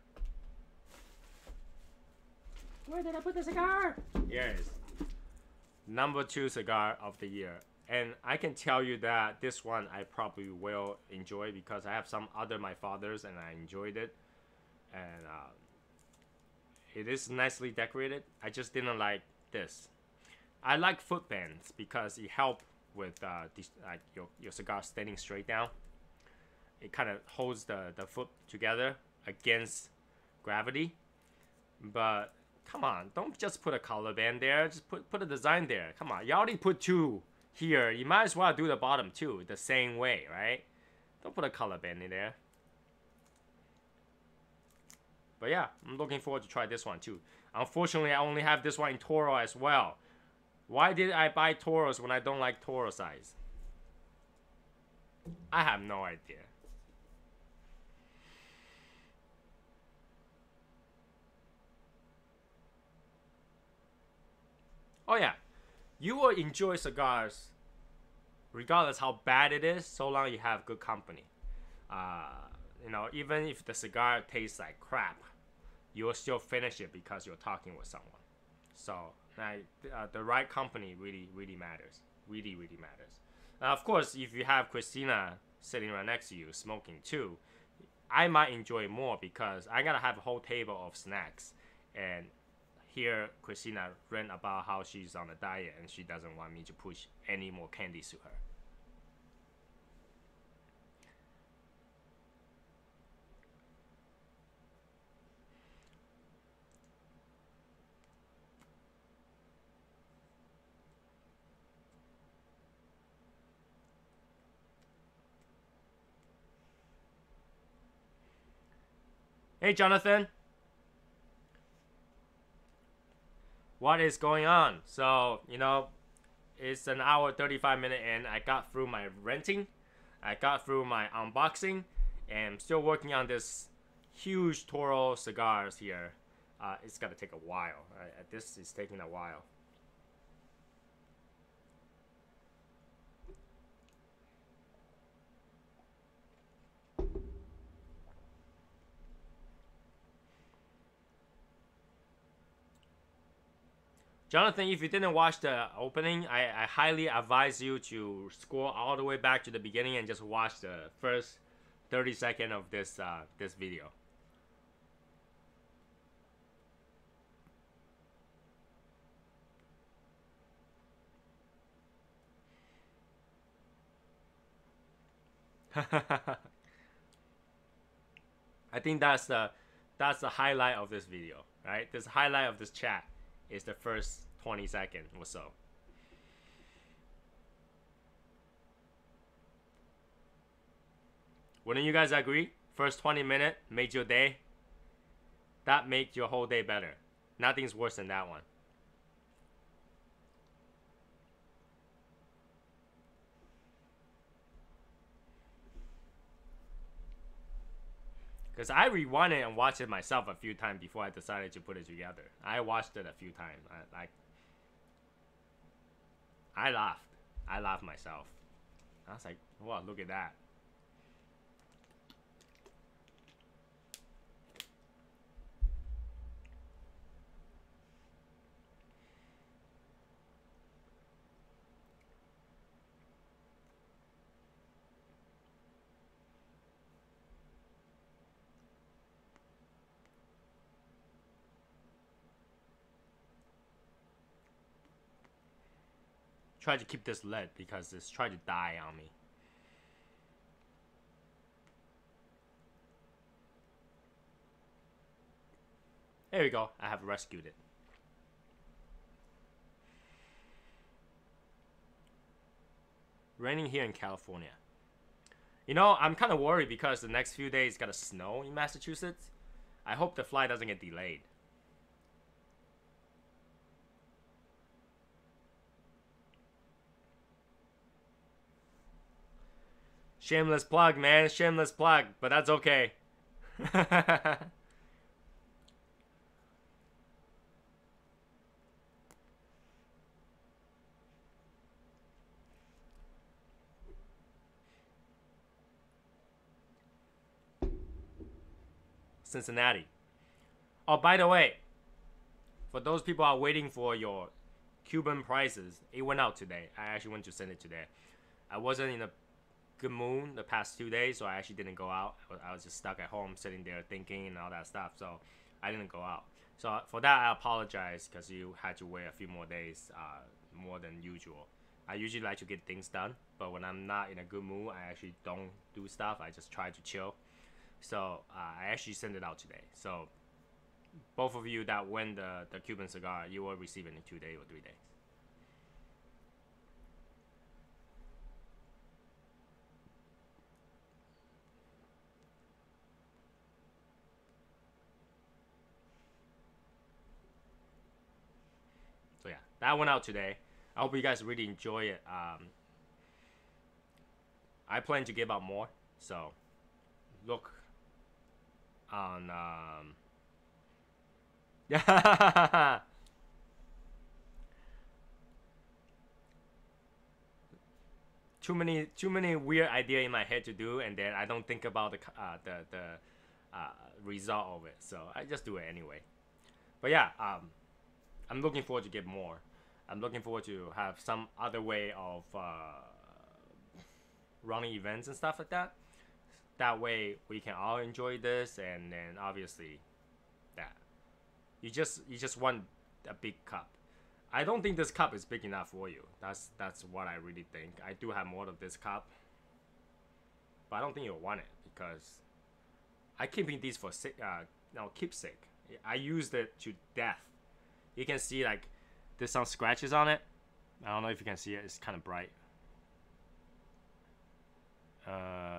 Where did I put the cigar? Here it is. Number 2 cigar of the year. And I can tell you that this one I probably will enjoy, because I have some other my father's and I enjoyed it. And it is nicely decorated. I just didn't like this. I like foot bands because it helps with your cigar standing straight down. It kind of holds the foot together against gravity. But come on, don't just put a color band there. Just put a design there. Come on, you already put 2 here. You might as well do the bottom too the same way, right? Don't put a color band in there. But yeah, I'm looking forward to try this one too. Unfortunately, I only have this one in Toro as well. Why did I buy Toros when I don't like Toro size? I have no idea. Oh yeah, you will enjoy cigars regardless how bad it is, so long you have good company. You know, even if the cigar tastes like crap, you will still finish it because you're talking with someone. So the right company really matters. Really matters. Of course, if you have Christina sitting right next to you smoking too, I might enjoy it more because I gotta have a whole table of snacks and hear Christina rant about how she's on a diet and she doesn't want me to push any more candies to her. Hey, Jonathan. What is going on? So, you know, it's an hour 35-minute and I got through my renting. I got through my unboxing and I'm still working on this huge Toro cigars here. It's gonna take a while. This is taking a while. Jonathan, if you didn't watch the opening, I highly advise you to scroll all the way back to the beginning and just watch the first 30 seconds of this video. I think that's the highlight of this video, right? This highlight of this chat is the first 20 seconds or so. Wouldn't you guys agree? First 20 minutes made your day. That made your whole day better. Nothing's worse than that one. Because I rewound it and watched it myself a few times before I decided to put it together. I watched it a few times. I laughed. I laughed myself. I was like, wow, look at that. Try to keep this lit because it's trying to die on me. There we go. I have rescued it. Raining here in California. You know, I'm kind of worried because the next few days got to snow in Massachusetts. I hope the flight doesn't get delayed. Shameless plug, man. Shameless plug. But that's okay. Cincinnati. Oh, by the way, for those people who are waiting for your Cuban prices, it went out today. I actually went to send it today. I wasn't in a good mood the past 2 days, so I actually didn't go out. I was just stuck at home sitting there thinking and all that stuff, so I didn't go out. So for that, I apologize because you had to wait a few more days more than usual. I usually like to get things done, but when I'm not in a good mood, I actually don't do stuff. I just try to chill. So I actually sent it out today. So both of you that win the Cuban cigar, you will receive it in 2 days or 3 days. So yeah, that went out today. I hope you guys really enjoy it. I plan to give out more, so look on yeah. Too many weird idea in my head to do, and then I don't think about the result of it, so I just do it anyway. But yeah, I'm looking forward to get more. I'm looking forward to have some other way of running events and stuff like that. That way we can all enjoy this, and then obviously that you just want a big cup. I don't think this cup is big enough for you. That's what I really think. I do have more of this cup, but I don't think you'll want it because I keeping these for keepsake. I used it to death. You can see like there's some scratches on it. I don't know if you can see it. It's kind of bright.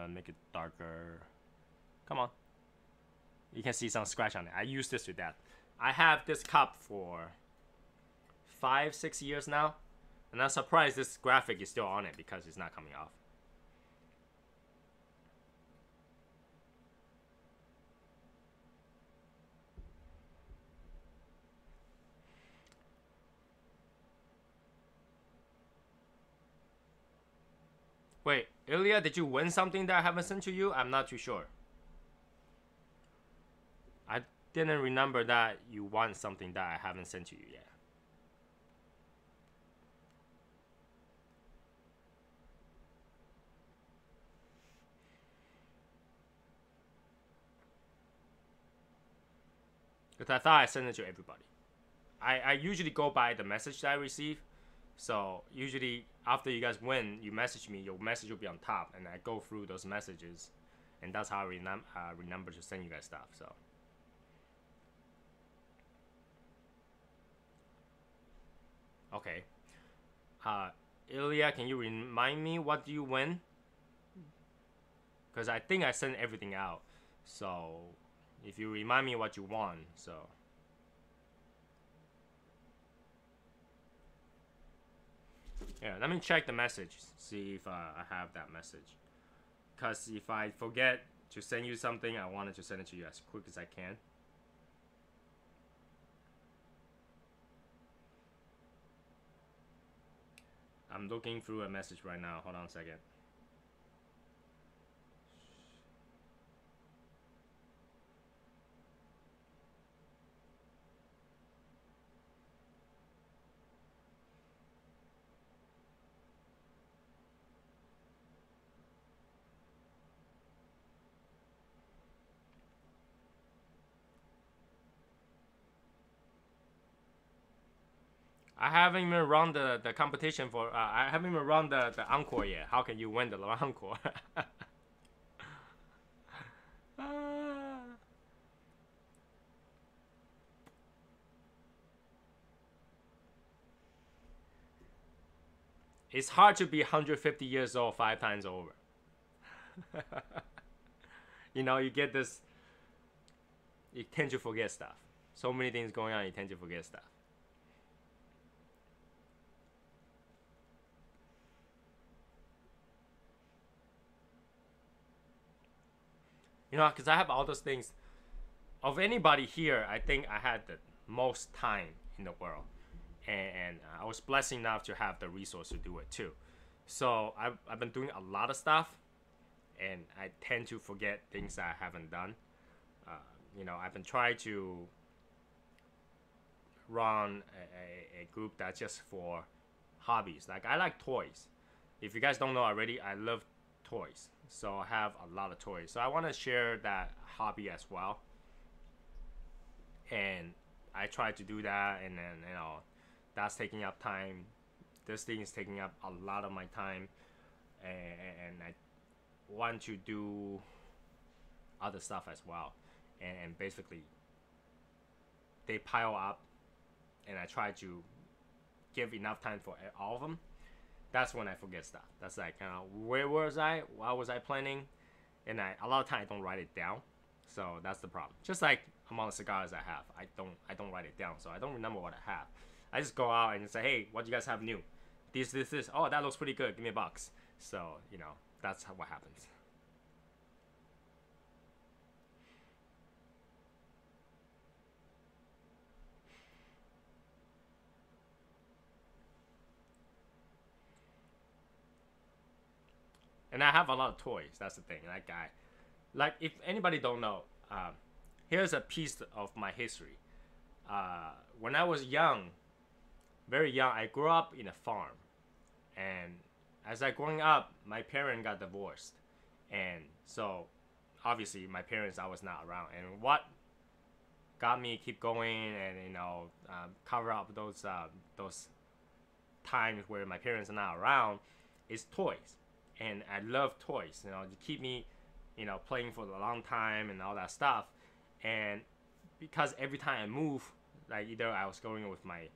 Make it darker. Come on. You can see some scratch on it. I used this to death. I have this cup for 5-6 years now, and I'm surprised this graphic is still on it because it's not coming off. Wait, Ilya, did you win something that I haven't sent to you? I'm not too sure. I didn't remember that you won something that I haven't sent to you yet. Because I thought I sent it to everybody. I usually go by the message that I receive. So usually after you guys win, you message me, your message will be on top, and I go through those messages, and that's how I remember to send you guys stuff. So. Okay. Ilya, can you remind me what do you win? Because I think I sent everything out. So if you remind me what you won, so. Yeah, let me check the message, see if I have that message. Because if I forget to send you something, I wanted to send it to you as quick as I can. I'm looking through a message right now. Hold on a second. I haven't even run the competition for. I haven't even run the encore yet. How can you win the encore? It's hard to be 150 years old 5 times over. You know, you get this. You tend to forget stuff. So many things going on, you tend to forget stuff. You know, because I have all those things. Of anybody here, I think I had the most time in the world. And I was blessed enough to have the resource to do it too. So I've been doing a lot of stuff. And I tend to forget things that I haven't done. You know, I've been trying to run a group that's just for hobbies. Like, I like toys. If you guys don't know already, I love toys. So I have a lot of toys. So I want to share that hobby as well. And I try to do that, and then, you know, that's taking up time. This thing is taking up a lot of my time, and I want to do other stuff as well. And basically, they pile up, and I try to give enough time for all of them. That's when I forget stuff. That's like, where was I? What was I planning? And a lot of times I don't write it down. So that's the problem. Just like among the cigars I have, I don't write it down, so I don't remember what I have. I just go out and say, hey, what do you guys have new? This. Oh, that looks pretty good. Give me a box. So, you know, that's what happens. And I have a lot of toys. That's the thing. Like, if anybody don't know, here's a piece of my history. When I was young, very young, I grew up in a farm, and as I growing up, my parents got divorced, and so obviously my parents I was not around. And what got me keep going and, you know, cover up those times where my parents are not around is toys. And I love toys, you know, to keep me, you know, playing for a long time and all that stuff. And because every time I move, like, either I was going with my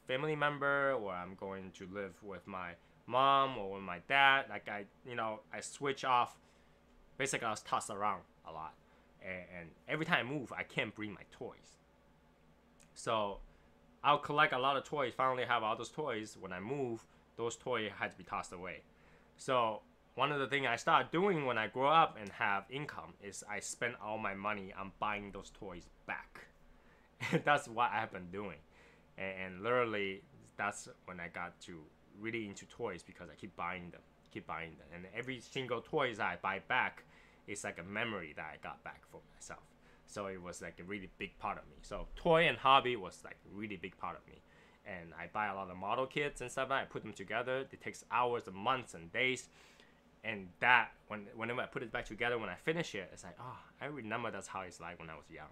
family member, or I'm going to live with my mom or with my dad, like, I switch off. Basically, I was tossed around a lot, and every time I move, I can't bring my toys. So I'll collect a lot of toys. Finally have all those toys. When I move, those toys had to be tossed away. So one of the things I started doing when I grow up and have income is I spend all my money on buying those toys back. That's what I've been doing. And literally, that's when I got to really into toys, because I keep buying them. And every single toys I buy back is like a memory that I got back for myself. So it was like a really big part of me. So toy and hobby was like a really big part of me. And I buy a lot of model kits and stuff. I put them together. It takes hours and months and days. And that, whenever I put it back together, when I finish it, it's like, oh, I remember that's how it's like when I was young.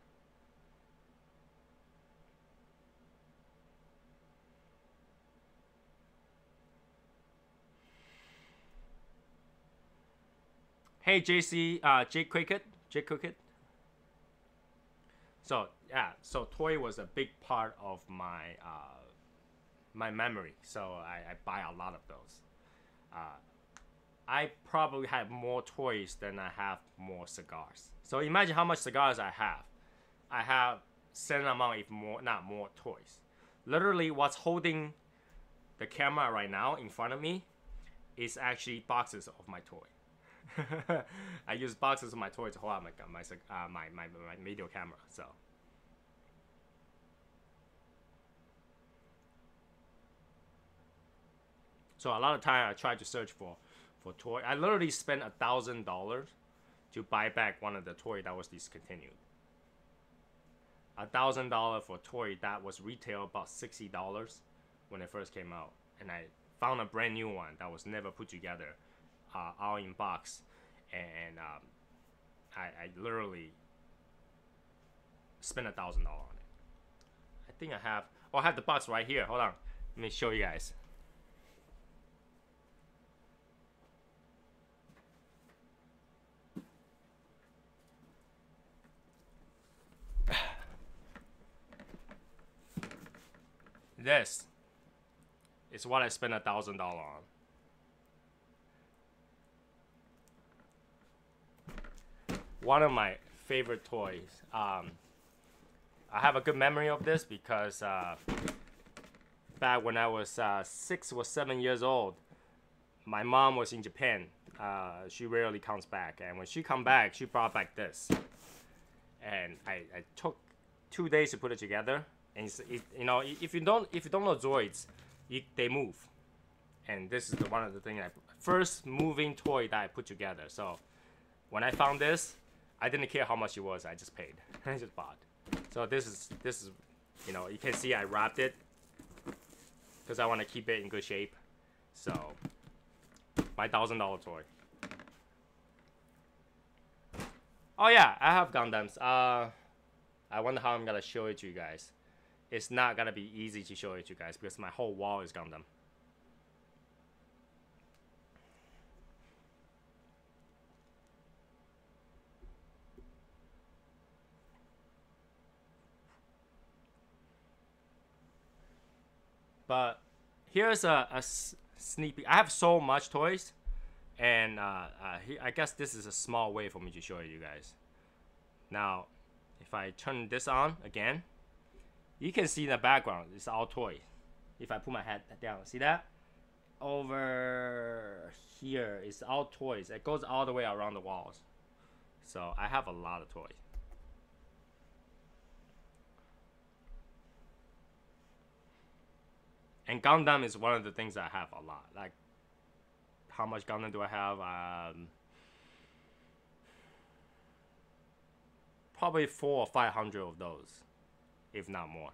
Hey JC, Jake Cricket. So yeah, so toy was a big part of my my memory. So I buy a lot of those. I probably have more toys than I have more cigars. So imagine how much cigars I have. I have same amount, if more, not more toys. Literally, what's holding the camera right now in front of me is actually boxes of my toy. I use boxes of my toys to hold out my video camera. So a lot of time I try to search for toy. I literally spent $1,000 to buy back one of the toy that was discontinued. $1,000 for a toy that was retail about $60 when it first came out, and I found a brand new one that was never put together, all in box, and I literally spent $1,000 on it. I think I have. Oh, I have the box right here. Hold on, let me show you guys. This is what I spent $1,000 on. One of my favorite toys. I have a good memory of this because back when I was 6 or 7 years old, my mom was in Japan. She rarely comes back, and when she come back, she brought back this, and I took 2 days to put it together. And you know, if you don't know droids, they move, and this is one of the things first moving toy that I put together. So when I found this, I didn't care how much it was. I just paid. I just bought. So this is, you know, you can see I wrapped it because I want to keep it in good shape. So my $1,000 toy. Oh yeah, I have Gundams. I wonder how I'm gonna show it to you guys. It's not gonna be easy to show it to you guys because my whole wall is Gundam. But here's a sneak peek. I have so much toys, and I guess this is a small way for me to show you guys. Now, if I turn this on again, you can see in the background, it's all toy. If I put my head down, see that? Over here, it's all toys. It goes all the way around the walls. So I have a lot of toys. And Gundam is one of the things I have a lot. Like, how much Gundam do I have? Probably 400 or 500 of those, if not more.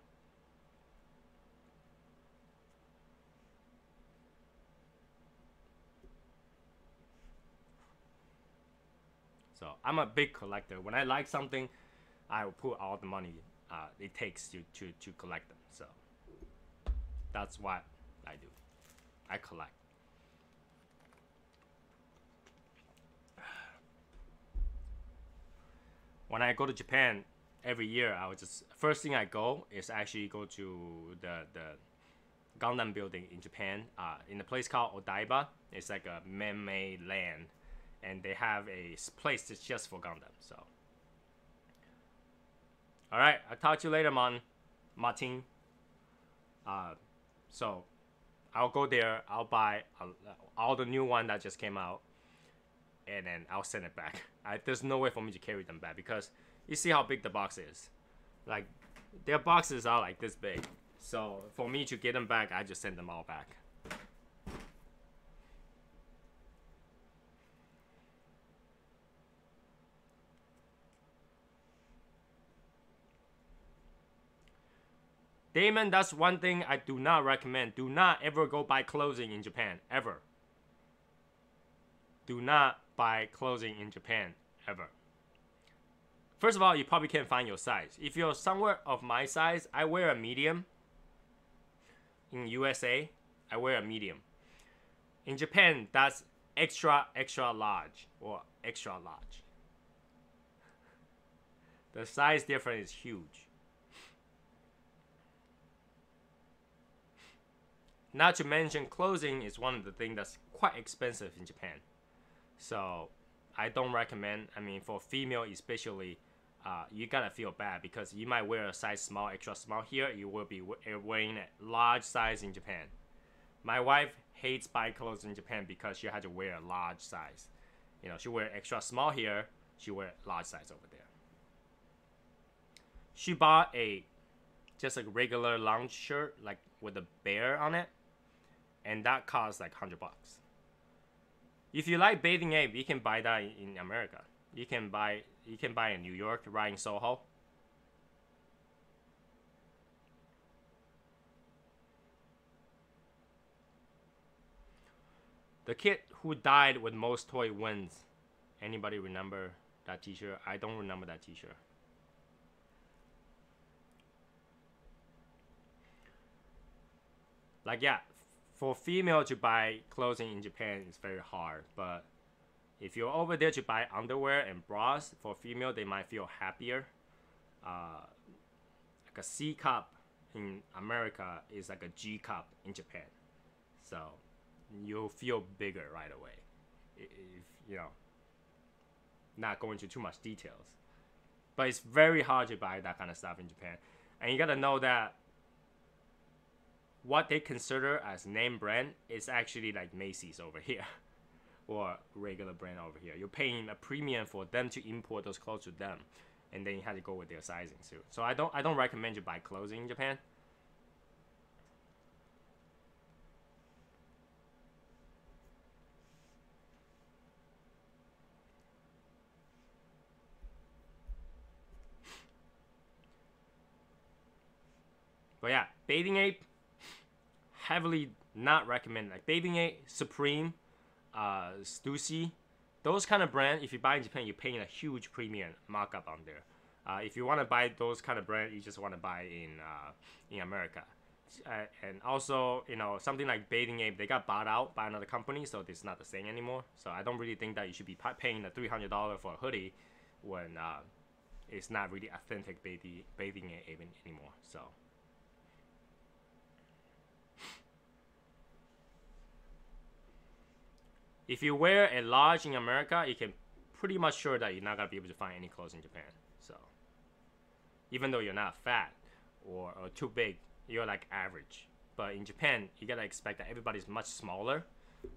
So I'm a big collector. When I like something, I will put all the money it takes to collect them. So that's what I do. I collect. When I go to Japan every year, I would just first thing I go is actually go to the Gundam building in Japan, in a place called Odaiba. It's like a man-made land, and they have a place that's just for Gundam. So, all right, I'll talk to you later, Martin. So I'll go there. I'll buy all the new one that just came out, and then I'll send it back. There's no way for me to carry them back because you see how big the box is. Like, their boxes are like this big. So for me to get them back, I just send them all back. Damon, that's one thing I do not recommend. Do not ever go buy clothing in Japan, ever. Do not buy clothing in Japan, ever. First of all, you probably can't find your size. If you're somewhere of my size, I wear a medium. In USA, I wear a medium. In Japan, that's extra large or extra large. The size difference is huge. Not to mention, clothing is one of the things that's quite expensive in Japan. So I don't recommend. I mean, for female especially, you gotta feel bad because you might wear a size small, extra small here. You will be wearing a large size in Japan. My wife hates buying clothes in Japan because she had to wear a large size. You know, she wear extra small here. She wear large size over there. She bought just a regular lounge shirt, like with a bear on it, and that cost like $100. If you like Bathing Ape, you can buy that in America. You can buy in New York, right in Soho. The kid who died with most toy wins. Anybody remember that t-shirt? I don't remember that t-shirt. Like, yeah, for female to buy clothing in Japan is very hard, but if you're over there to buy underwear and bras for female, they might feel happier. Like a C cup in America is like a G cup in Japan, so you'll feel bigger right away. If you know, not going into too much details, but it's very hard to buy that kind of stuff in Japan, and you gotta know that what they consider as name brand is actually like Macy's over here or regular brand over here. You're paying a premium for them to import those clothes to them, and then you have to go with their sizing too. So I don't recommend you buy clothes in Japan. But yeah, Bathing Ape, heavily not recommend. Like Bathing Ape, Supreme, Stussy, those kind of brand, if you buy in Japan, you're paying a huge premium markup on there. If you want to buy those kind of brand, you just want to buy in America. And also, you know, something like Bathing Ape, they got bought out by another company, so it's not the same anymore. So I don't really think that you should be paying the $300 for a hoodie when it's not really authentic Bathing Ape anymore. So. If you wear a large in America, you can pretty much sure that you're not gonna be able to find any clothes in Japan. So, even though you're not fat or too big, you're like average. But in Japan, you gotta expect that everybody's much smaller.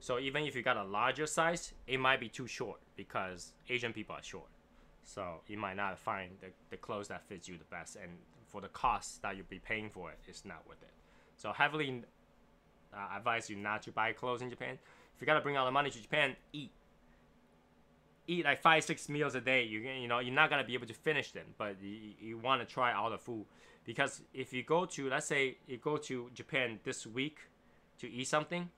So even if you got a larger size, it might be too short because Asian people are short. So you might not find the clothes that fits you the best, and for the cost that you'll be paying for it, it's not worth it. So heavily advise you not to buy clothes in Japan. If you gotta bring all the money to Japan, eat like 5-6 meals a day. You know you're not gonna be able to finish them, but you want to try all the food, because if you go to, let's say you go to Japan this week to eat something,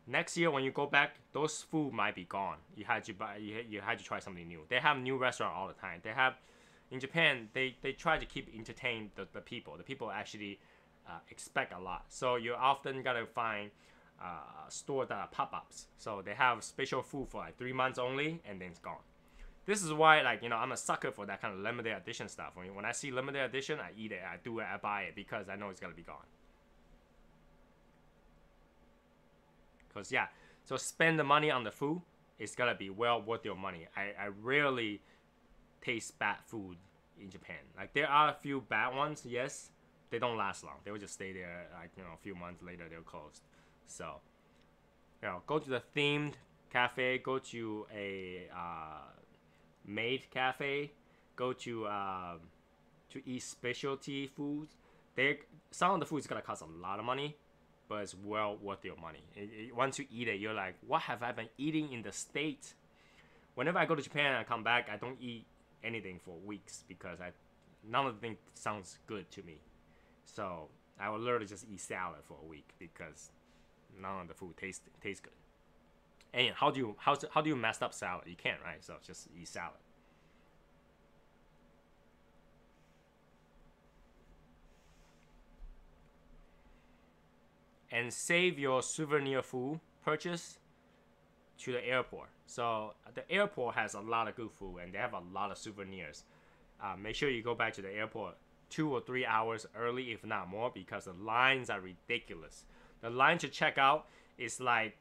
next year when you go back, those food might be gone. You had to try something new. They have new restaurant all the time. They have in Japan, they try to keep entertain the people. The people actually expect a lot, so you often gotta find store that are pop-ups, so they have special food for like 3 months only, and then it's gone. This is why, like, you know, I'm a sucker for that kind of limited edition stuff. When I see limited edition, I eat it, I do it, I buy it, because I know it's gonna be gone. Because yeah, so spend the money on the food. It's gonna be well worth your money. I rarely taste bad food in Japan. Like, there are a few bad ones, yes. They don't last long. They will just stay there, like, you know, a few months later they're closed. So, you know, go to the themed cafe, go to a maid cafe, go to eat specialty foods. Some of the food is gonna cost a lot of money, but it's well worth your money. Once you eat it, you're like, what have I been eating in the States? Whenever I go to Japan and I come back, I don't eat anything for weeks because none of the things sounds good to me. So I will literally just eat salad for a week because none of the food tastes good. And how do you mess up salad? You can't, right? So just eat salad. And save your souvenir food purchase to the airport. So the airport has a lot of good food and they have a lot of souvenirs. Make sure you go back to the airport 2 or 3 hours early, if not more, because the lines are ridiculous. The line to check out is like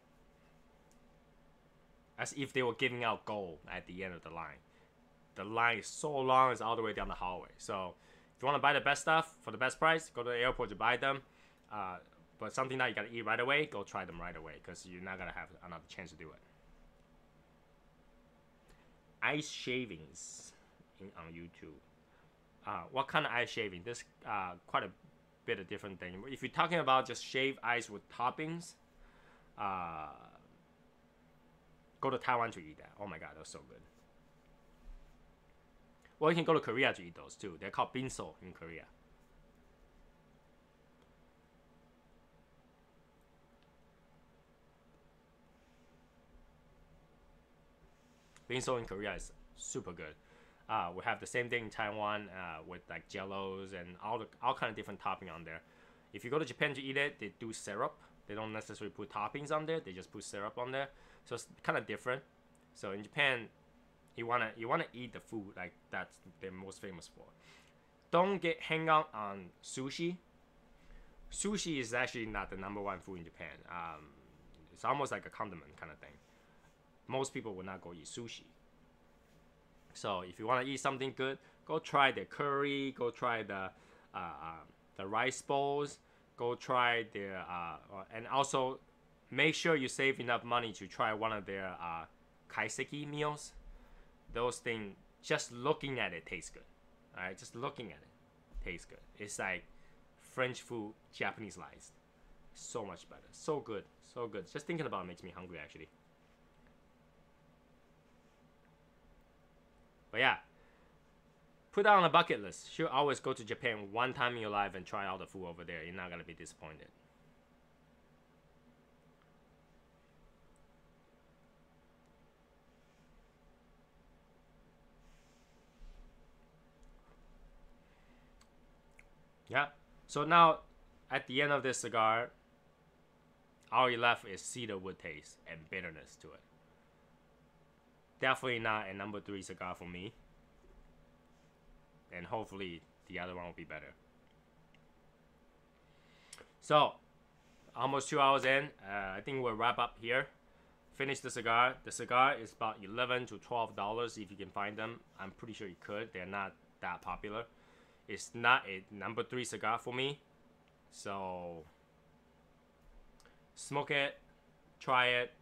as if they were giving out gold at the end of the line. The line is so long, it's all the way down the hallway. So if you want to buy the best stuff for the best price, go to the airport to buy them. But something that you gotta eat right away, go try them right away, because you're not gonna have another chance to do it. Ice shavings on YouTube. What kind of ice shaving? This quite a bit of different thing. If you're talking about just shaved ice with toppings, go to Taiwan to eat that. Oh my god, that's so good. Well, you can go to Korea to eat those too. They're called binso in Korea. Binso in Korea is super good. We have the same thing in Taiwan with like jellos and all kind of different topping on there. If you go to Japan to eat it, they do syrup. They don't necessarily put toppings on there. They just put syrup on there. So it's kind of different. So in Japan, you wanna eat the food like that's they're most famous for. Don't get hang out on sushi. Sushi is actually not the #1 food in Japan. It's almost like a condiment kind of thing. Most people will not go eat sushi. So if you want to eat something good, go try the curry. Go try the rice bowls. Go try their and also make sure you save enough money to try one of their kaiseki meals. Those things, just looking at it tastes good. All right, just looking at it tastes good. It's like French food, Japaneseized. So much better. So good. So good. Just thinking about it makes me hungry actually. But yeah, put that on a bucket list. Should always go to Japan one time in your life and try all the food over there. You're not gonna be disappointed. Yeah. So now, at the end of this cigar, all you left is cedar wood taste and bitterness to it. Definitely not a #3 cigar for me. And hopefully the other one will be better. So, almost 2 hours in. I think we'll wrap up here. Finish the cigar. The cigar is about $11 to $12 if you can find them. I'm pretty sure you could. They're not that popular. It's not a #3 cigar for me. So, smoke it. Try it.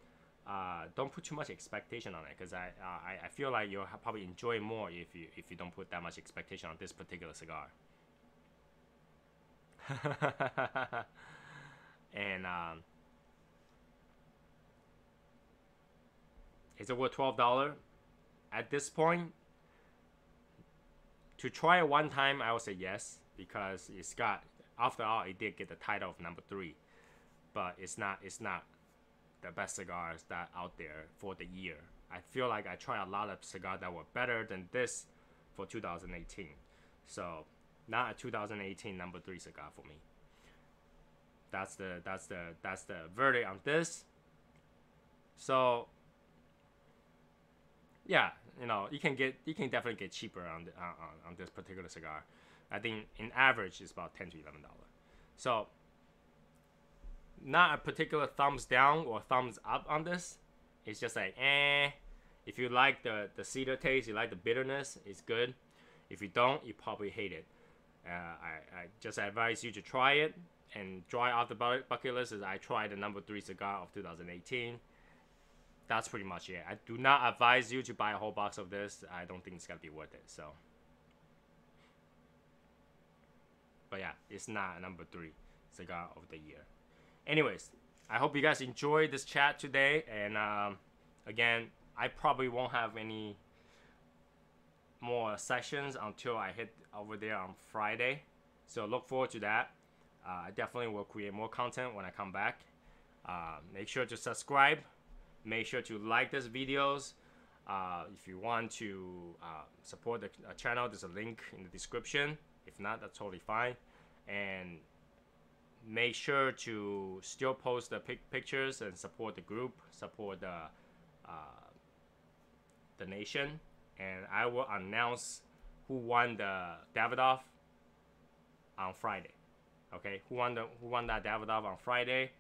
Don't put too much expectation on it, because I feel like you'll probably enjoy more if you don't put that much expectation on this particular cigar. And is it worth $12? At this point, to try it one time, I would say yes, because it's got, after all, it did get the title of #3, but it's not the best cigars that out there for the year. I feel like I tried a lot of cigars that were better than this for 2018. So not a 2018 #3 cigar for me. That's the verdict on this. So yeah, you can definitely get cheaper on this particular cigar. I think in average it's about $10 to $11. So not a particular thumbs down or thumbs up on this. It's just like if you like the cedar taste, you like the bitterness, it's good. If you don't, you probably hate it. I just advise you to try it and dry off the bucket list. As I tried the #3 cigar of 2018. That's pretty much it. I do not advise you to buy a whole box of this. I don't think it's gonna be worth it. So, but yeah, it's not a #3 cigar of the year. Anyways, I hope you guys enjoyed this chat today. And again, I probably won't have any more sessions until I hit over there on Friday. So look forward to that. I definitely will create more content when I come back. Make sure to subscribe. Make sure to like these videos. If you want to support the channel, there's a link in the description. If not, that's totally fine. And make sure to still post the pictures and support the group, support the the nation, and I will announce who won the Davidoff on Friday. Okay, who won that Davidoff on Friday,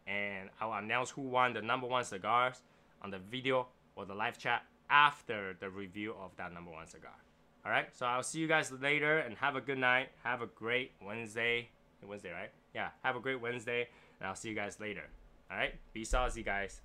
and I'll announce who won the #1 cigars on the video or the live chat after the review of that #1 cigar. All right, so I'll see you guys later, and have a good night. Have a great Wednesday. Wednesday, right? Yeah, have a great Wednesday, and I'll see you guys later. All right, be saucy, guys.